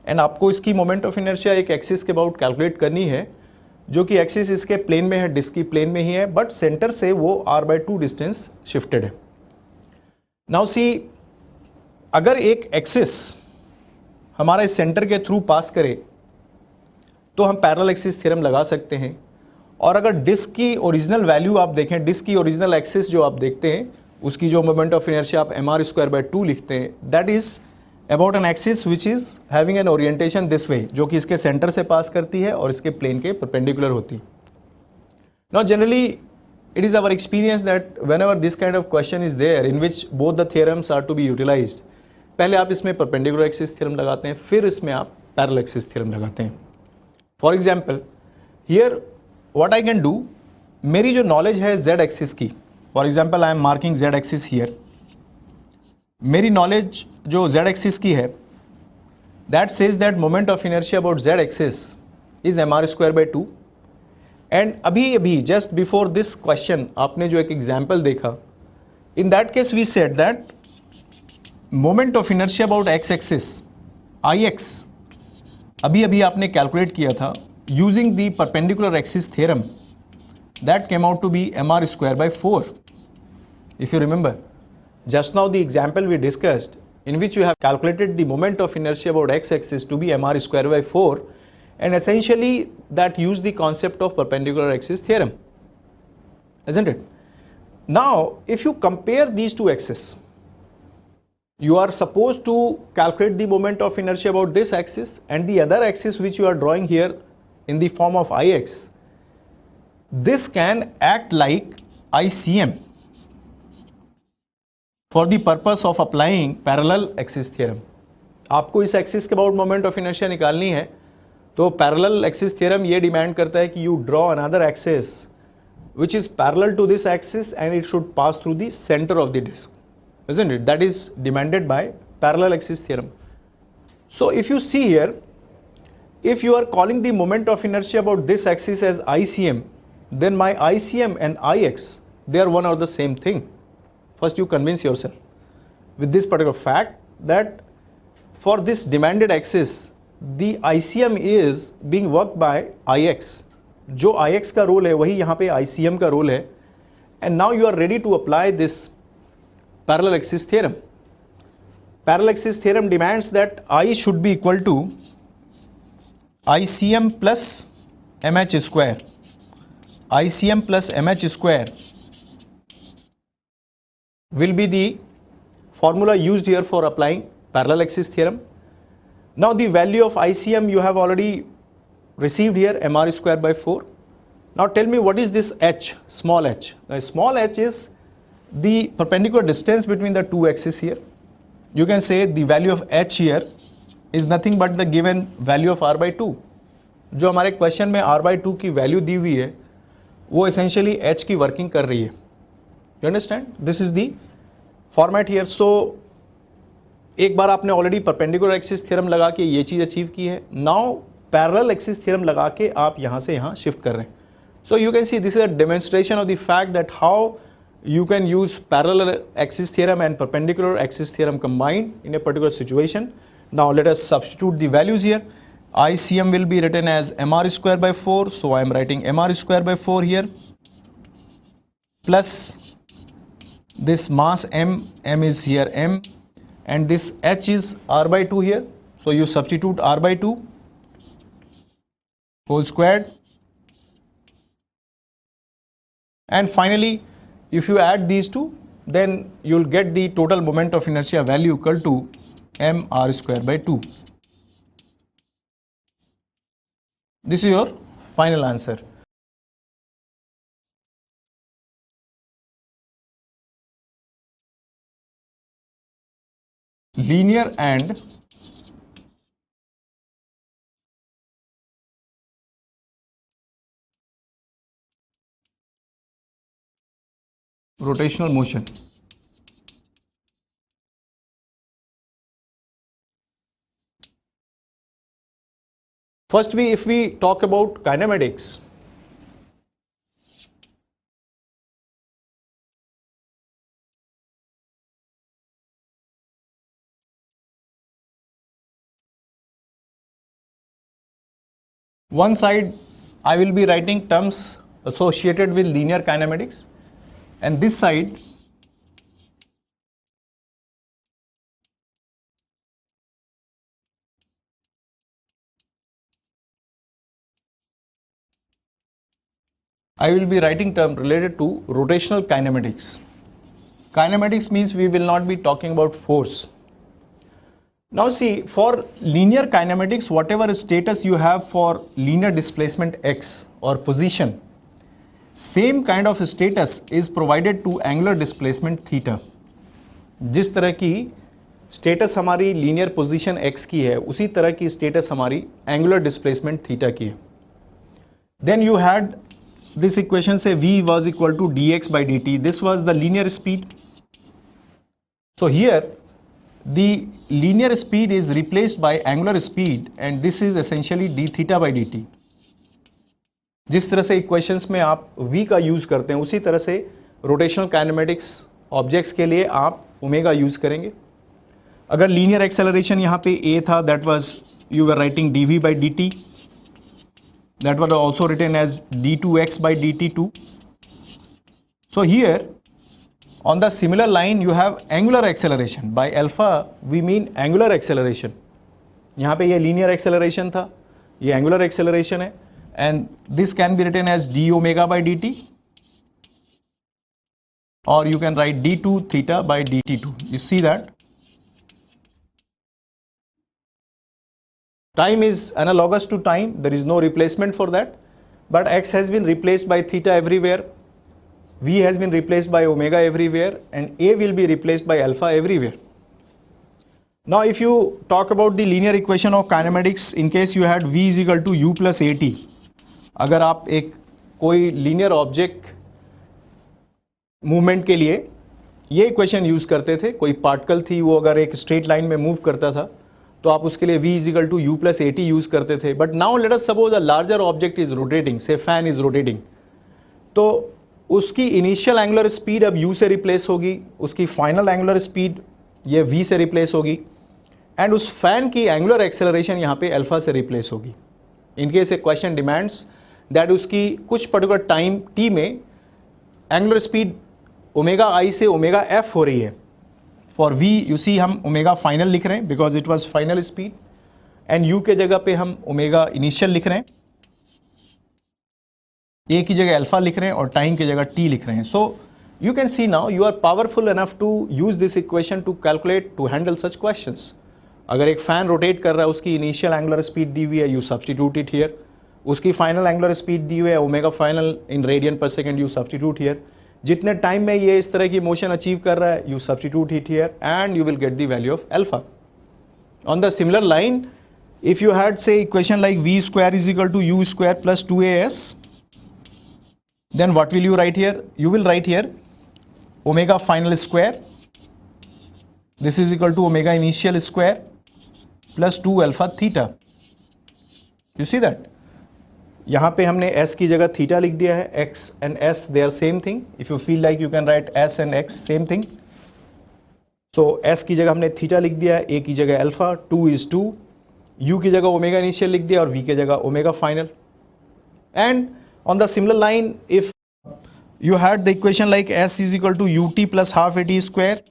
and आपको इसकी मोमेंट ऑफ इनर्शिया एक एक्सिस के अबाउट कैलकुलेट करनी है जो कि एक्सिस इसके प्लेन में है, डिस्क की प्लेन में ही है, बट सेंटर से वो r/2 डिस्टेंस शिफ्टेड है. नाउ सी, अगर एक एक्सिस हमारा इस सेंटर के थ्रू पास करे तो हम पैरेलल एक्सिस थ्योरम लगा सकते हैं. और अगर डिस्क की ओरिजिनल वैल्यू आप देखें, डिस्क की ओरिजिनल एक्सिस जो आप देखते हैं उसकी जो मोमेंट ऑफ इनर्शिया आप mr स्क्वायर बाय 2 लिखते हैं, that is about an axis which is having an orientation this way, जो कि इसके सेंटर से पास करती है और इसके प्लेन के परपेंडिकुलर होती है. Now generally it is our experience that whenever this kind of question is there in which both the theorems are to be utilised, पहले आप इसमें परपेंडिकुलर एक्सिस थ्योरम लगाते हैं, फिर इसमें आप पैरेलल एक्सिस थ्योरम लगाते हैं. For example here what I can do, मेरी जो नॉलेज है z एक्सिस की, for example I am marking z axis here, मेरी नॉलेज जो z एक्सिस की है that says that moment of inertia about z axis is mr square by 2. And अभी just before this question आपने जो एक example देखा, in that case we said that moment of inertia about x axis ix अभी आपने calculate किया था using the perpendicular axis theorem, that came out to be mr square by 4. If you remember, just now the example we discussed in which you have calculated the moment of inertia about x-axis to be mr square by 4, and essentially that used the concept of perpendicular axis theorem, isn't it? Now if you compare these two axes, you are supposed to calculate the moment of inertia about this axis and the other axis which you are drawing here in the form of ix. This can act like ICM for the purpose of applying parallel axis theorem. आपको इस axis के about moment of inertia निकालनी है तो parallel axis theorem ये demand करता है कि you draw another axis which is parallel to this axis and it should pass through the center of the disk, isn't it? That is demanded by parallel axis theorem. So if you see here, if you are calling the moment of inertia about this axis as ICM, then my ICM and IX, they are one or the same thing. First you convince yourself with this particular fact that for this demanded axis the ICM is being worked by IX जो Ix का role है वही यहाँ पे ICM का role है. And now you are ready to apply this parallel axis theorem. Parallel axis theorem demands that I should be equal to ICM plus MH square. ICM plus MH square will be the formula used here for applying parallel axis theorem. Now the value of ICM you have already received here, mr square by 4. Now tell me what is this h, small h. The small h is the perpendicular distance between the two axes here. You can say the value of h here is nothing but the given value of r by 2. जो हमारे question में r by 2 की value दी हुई है वो essentially h की working कर रही है. You understand? This is the format here. So एक बार आपने ऑलरेडी परपेंडिकुलर एक्सिस थ्योरम लगा के ये चीज अचीव की है. नाउ पैरेलल एक्सिस थ्योरम लगा के आप यहां से यहां शिफ्ट कर रहे हैं. So you can see this is a demonstration of the fact that how you can use parallel axis theorem and perpendicular axis theorem combined in a particular situation. Now let us substitute the values here. ICM will be written as mr square by 4, so I am writing mr square by 4 here, plus this mass m is here m, and this h is r by 2 here, so you substitute r by 2 whole squared, and finally if you add these two, then you will get the total moment of inertia value equal to mr square by 2. This is your final answer. Linear and rotational motion. First, if we talk about kinematics, one side I will be writing terms associated with linear kinematics, and this side I will be writing term related to rotational kinematics. Kinematics means we will not be talking about force. Now see, for linear kinematics, whatever status you have for linear displacement x or position, same kind of status is provided to angular displacement theta. जिस तरह की status हमारी linear position x की है, उसी तरह की status हमारी एंगुलर डिस्प्लेसमेंट थीटा की है. Then you had this equation, say v was equal to dx by dt. This was the linear speed. So here the linear speed is replaced by angular speed, and this is essentially d theta by dt. जिस तरह से equations में आप v का use करते हैं, उसी तरह से रोटेशनल काइनेमेटिक्स ऑब्जेक्ट्स के लिए आप ओमेगा यूज करेंगे. अगर लीनियर एक्सेलरेशन यहाँ पे a था, that was you were writing dv by dt. That was also written as d2x by dt2. So here on the similar line you have angular acceleration. By alpha we mean angular acceleration. यहाँ पे ये linear acceleration था, ये angular acceleration है, and this can be written as d omega by dt, or you can write d2 theta by dt2. You see that time is analogous to time, there is no replacement for that, but x has been replaced by theta everywhere, v has been replaced by omega everywhere, and a will be replaced by alpha everywhere. Now if you talk about the linear equation of kinematics, in case you had v is equal to u plus at, अगर आप एक कोई linear object movement के लिए ये equation use करते थे, कोई पार्टिकल थी वो अगर एक स्ट्रेट लाइन में मूव करता था तो आप उसके लिए v is equal to u plus at use करते थे. But now let us suppose a larger object is rotating, से फैन इज रोटेटिंग, तो उसकी इनिशियल एंगुलर स्पीड अब u से रिप्लेस होगी, उसकी फाइनल एंगुलर स्पीड ये v से रिप्लेस होगी, एंड उस फैन की एंगुलर एक्सेलरेशन यहाँ पे अल्फा से रिप्लेस होगी. In case A question demands that उसकी कुछ पर्टिकुलर टाइम t में एंगुलर स्पीड ओमेगा आई से ओमेगा एफ हो रही है. फॉर v यू सी हम ओमेगा फाइनल लिख रहे हैं because it was final speed, and u के जगह पे हम ओमेगा इनिशियल लिख रहे हैं, a की जगह अल्फा लिख रहे हैं और टाइम की जगह t लिख रहे हैं. सो you can see now you are powerful enough to use this equation to calculate to handle such questions. अगर एक फैन रोटेट कर रहा है, उसकी इनिशियल एंगुलर स्पीड दी हुई है, यू सब्स्टिट्यूट इट हियर. उसकी फाइनल एंगुलर स्पीड दी हुई है ओमेगा फाइनल इन रेडियन पर सेकंड, यू सब्स्टिट्यूट हियर. जितने टाइम में ये इस तरह की मोशन अचीव कर रहा है, you substitute it here and you will get the value of alpha. On the similar line, if you had say equation like v square is equal to u square plus 2as, then what will you write here? You will write here omega final square, this is equal to omega initial square plus 2 alpha theta. You see that? यहाँ पे हमने s की जगह theta लिख दिया है. x and s they are same thing. If you feel like you can write s and x same thing. So s की जगह हमने थीटा लिख दिया है, a की जगह अल्फा, 2 is 2, u की जगह ओमेगा इनिशियल लिख दिया और v की जगह omega final. And on the similar line, if you had the equation like s is equal to ut plus half at square,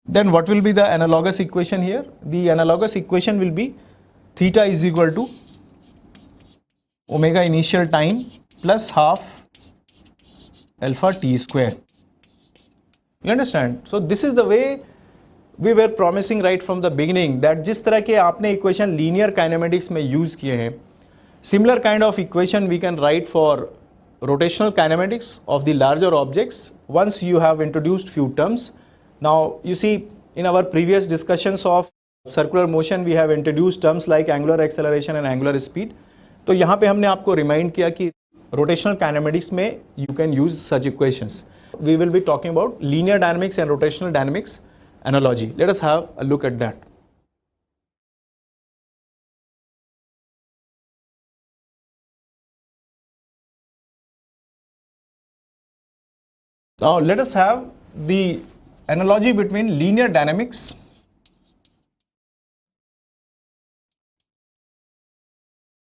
then what will be the analogous equation here? The analogous equation will be theta is equal to omega initial time plus half alpha t square. You understand? So this is the way we were promising right from the beginning that जिस तरह के आपने equation linear kinematics में use किए हैं, similar kind of equation we can write for rotational kinematics of the larger objects once you have introduced few terms. Now you see, in our previous discussions of circular motion we have introduced terms like angular acceleration and angular speed. तो यहाँ पे हमने आपको remind किया कि rotational kinematics में you can use such equations. We will be talking about linear dynamics and rotational dynamics analogy. Let us have a look at that. Now let us have the analogy between linear dynamics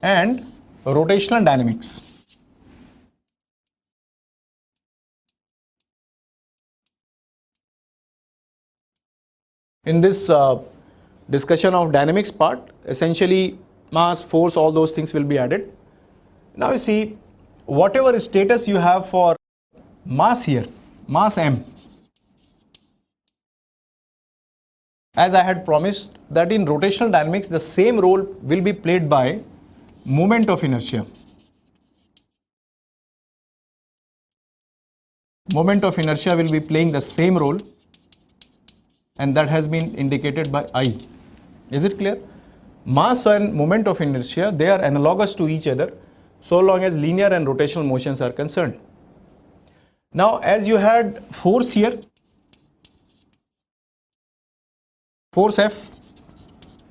and rotational dynamics. In this discussion of dynamics part, essentially mass, force, all those things will be added. Now you see, whatever status you have for mass here, mass m, as I had promised that in rotational dynamics the same role will be played by moment of inertia. Moment of inertia will be playing the same role, and that has been indicated by I. Is it clear? Mass and moment of inertia, they are analogous to each other so long as linear and rotational motions are concerned. Now as you had force here, force F,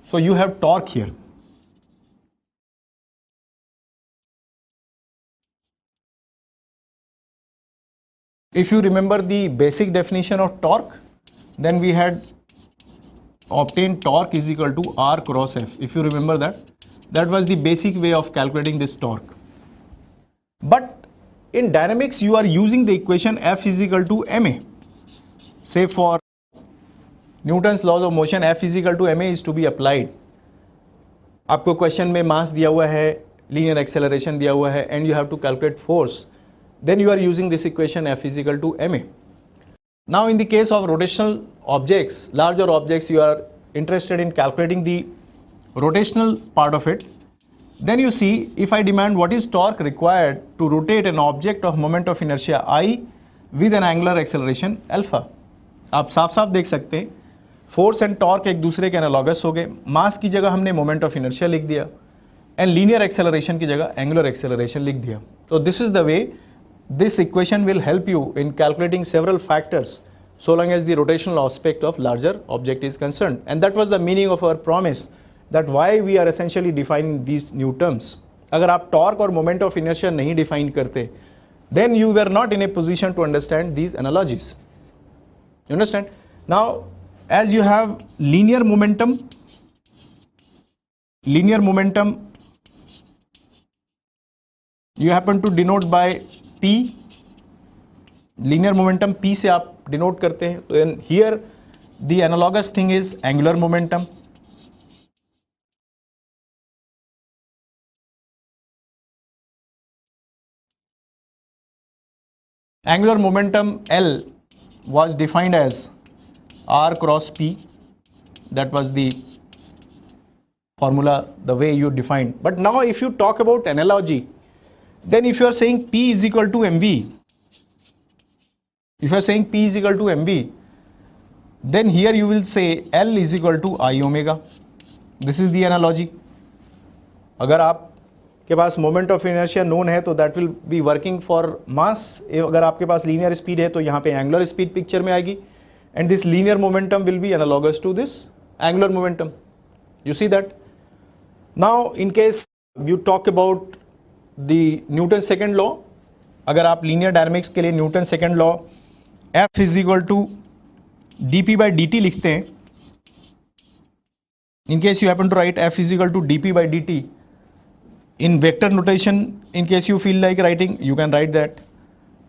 so you have torque here. If you remember the basic definition of torque, then we had obtained torque is equal to R cross F. If you remember that, that was the basic way of calculating this torque. But in dynamics you are using the equation F is equal to ma. Say for Newton's laws of motion, F is equal to ma is to be applied. आपको question में मास दिया हुआ है, linear acceleration दिया हुआ है, and you have to calculate force. Then you are using this equation F is equal to ma. Now in the case of rotational objects, larger objects, you are interested in calculating the rotational part of it. Then you see, if I demand what is torque required to rotate an object of moment of inertia I with an angular acceleration alpha, आप साफ साफ देख सकते हैं force and torque एक दूसरे के analogous हो गए. मास की जगह हमने मोमेंट ऑफ इनर्शिया लिख दिया एंड लीनियर एक्सेलरेशन की जगह एंगुलर एक्सेलरेशन लिख दिया. तो this is the way this equation will help you in calculating several factors so long as the rotational aspect of larger object is concerned. And that was the meaning of our promise, that why we are essentially defining these new terms. अगर आप torque और moment of inertia नहीं define करते, then you were not in a position to understand these analogies. You understand? Now as you have linear momentum you happen to denote by p, linear momentum p से आप denote करते हैं. तो here the analogous thing is angular momentum. Angular momentum L was defined as r cross p. That was the formula, the way you defined. But now if you talk about analogy, then if you are saying P is equal to mv, if you are saying P is equal to mv, then here you will say L is equal to I omega. This is the analogy. अगर आप के पास moment of inertia known है तो that will be working for mass. अगर आपके पास linear speed है तो यहाँ पे एंगुलर स्पीड पिक्चर में आएगी, and this linear momentum will be analogous to this angular momentum. You see that. Now in case you talk about the Newton second law, अगर आप लीनियर डायनामिक्स के लिए Newton second law F is equal to dp by dt लिखते हैं, in case you happen to write F is equal to dp by dt in vector notation, in case you feel like writing, you can write that.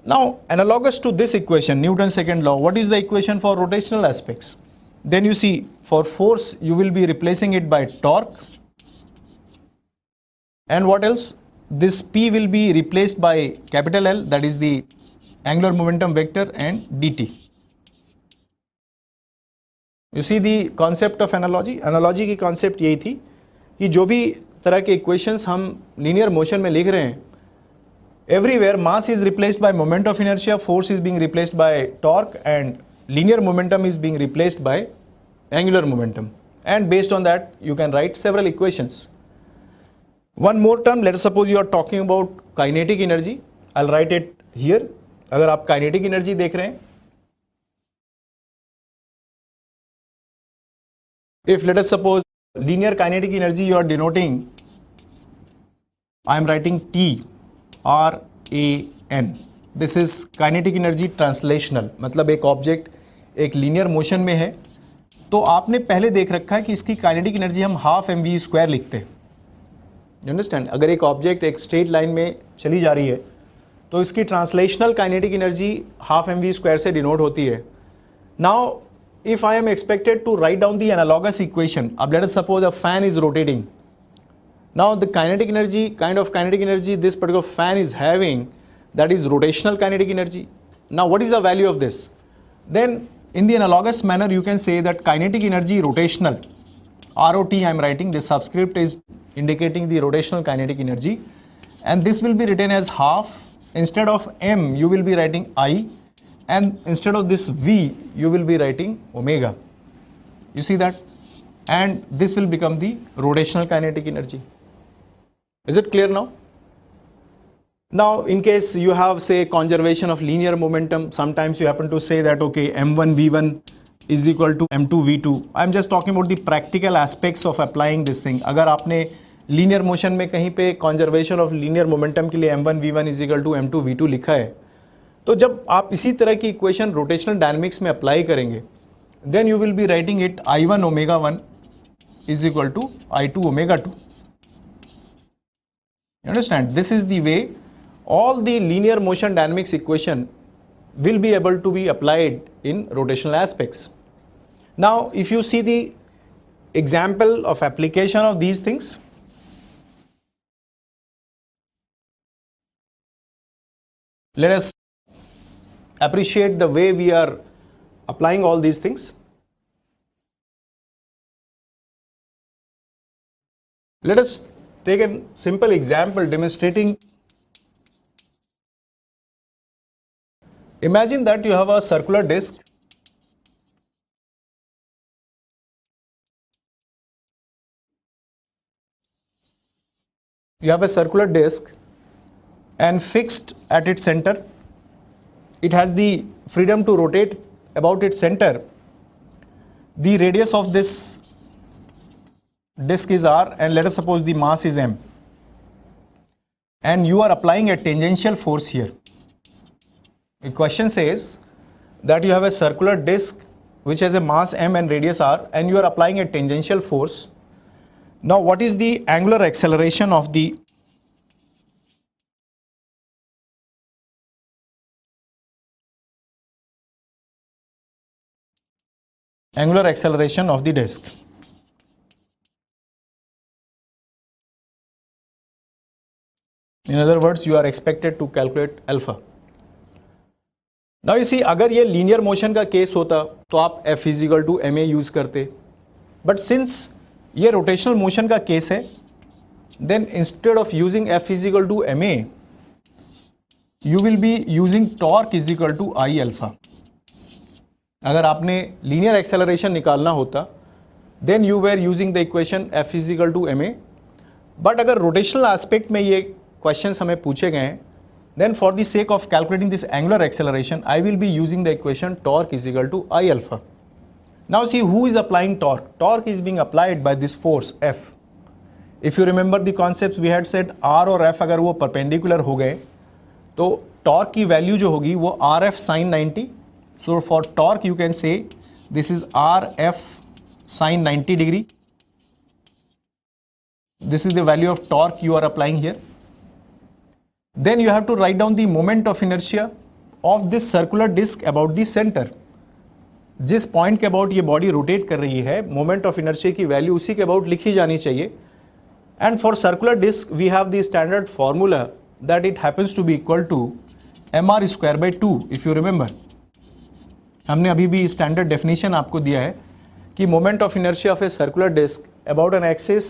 Now analogous to this equation, Newton's second law, what is the equation for rotational aspects? Then you see, for force you will be replacing it by torque, and what else? This P will be replaced by capital L, that is the angular momentum vector, and dt. You see the concept of analogy. Analogy की concept यही थी कि जो भी तरह के equations हम linear motion में लिख रहे हैं, everywhere mass is replaced by moment of inertia, force is being replaced by torque, and linear momentum is being replaced by angular momentum. And based on that, you can write several equations. One more term, let us suppose you are talking about kinetic energy. I'll write it here. अगर आप kinetic energy देख रहे हैं, if let us suppose linear kinetic energy you are denoting, I am writing T R A N. This is kinetic energy translational. मतलब एक object एक linear motion में है तो आपने पहले देख रखा है कि इसकी काइनेटिक एनर्जी हम हाफ mv स्क्वायर लिखते हैं. You understand. अगर एक ऑब्जेक्ट एक स्ट्रेट लाइन में चली जा रही है तो इसकी translational kinetic energy half mv square से डिनोट होती है. Now if I am expected to write down the analogous equation, let us suppose a fan is rotating. Now the kinetic energy, kind of kinetic energy this particular fan is having, that is rotational kinetic energy. Now what is the value of this? Then in the analogous manner you can say that kinetic energy rotational, ROT I am writing, this subscript is indicating the rotational kinetic energy, and this will be written as half. Instead of m you will be writing I, and instead of this v you will be writing omega. You see that, and this will become the rotational kinetic energy. Is it clear now? Now in case you have say conservation of linear momentum, sometimes you happen to say that okay m1 v1 is equal to m2 v2. I am just talking about the practical aspects of applying this thing. अगर आपने linear motion में कहीं पे conservation of linear momentum के लिए m1 v1 is equal to m2 v2 लिखा है, तो जब आप इसी तरह की इक्वेशन रोटेशनल डायनेमिक्स में अप्लाई करेंगे, then you will be writing it I1 omega 1 is equal to I2 omega 2. You understand? This is the way all the linear motion dynamics equation will be able to be applied in rotational aspects. Now if you see the example of application of these things, let us appreciate the way we are applying all these things. Let us take a simple example demonstrating. Imagine that you have a circular disc. You have a circular disc and fixed at its center. It has the freedom to rotate about its center. The radius of this disc is r, and let us suppose the mass is m, and you are applying a tangential force here. The question says that you have a circular disc which has a mass m and radius r, and you are applying a tangential force. Now what is the angular acceleration of the angular acceleration of the disk. In other words, you are expected to calculate alpha. Now you see, अगर ये linear motion का case होता तो आप F is equal to ma use करते, but since ये rotational motion का case है, then instead of using F is equal to ma, you will be using torque is equal to I alpha. अगर आपने लीनियर एक्सेलरेशन निकालना होता, then you were using the equation F is equal to ma. But अगर rotational aspect में ये questions हमें पूछे गए हैं, then for the sake of calculating this angular acceleration, I will be using the equation torque is equal to I alpha. Now see, who is applying torque? Torque is being applied by this force F. If you remember the concepts, we had said R और F अगर वो perpendicular हो गए तो torque की value जो होगी वो RF sin 90. So for torque you can say this is RF sin 90 degree. This is the value of torque you are applying here. Then you have to write down the moment of inertia of this circular disc about the center. जिस point के about ये body rotate कर रही है, moment of inertia की value उसी के about लिखी जानी चाहिए. And for circular disc we have the standard formula that it happens to be equal to mr square by 2. If you remember, हमने अभी भी स्टैंडर्ड डेफिनेशन आपको दिया है कि moment of inertia of a circular disc about an axis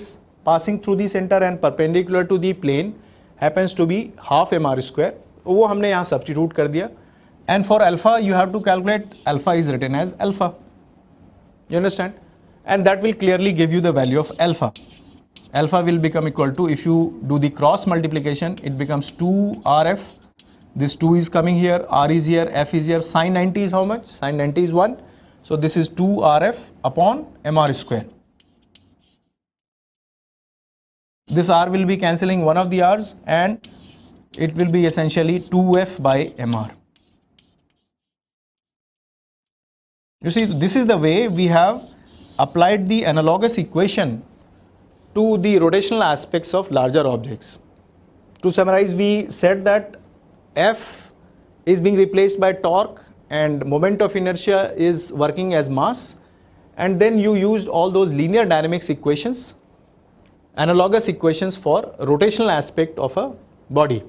passing through the centre and perpendicular to the plane happens to be half mr square. वो हमने यहाँ सब्स्टिट्यूट कर दिया. And for alpha you have to calculate, alpha is written as alpha. You understand? And that will clearly give you the value of alpha. Alpha will become equal to, if you do the cross multiplication, it becomes 2rf. This 2 is coming here, r is here, f is here. Sin 90 is how much? Sin 90 is 1. So this is 2rf upon mr square. This r will be cancelling one of the r's and it will be essentially 2f by mr. You see, this is the way we have applied the analogous equation to the rotational aspects of larger objects. To summarize, we said that F is being replaced by torque and moment of inertia is working as mass, and then you used all those linear dynamics equations, analogous equations for rotational aspect of a body.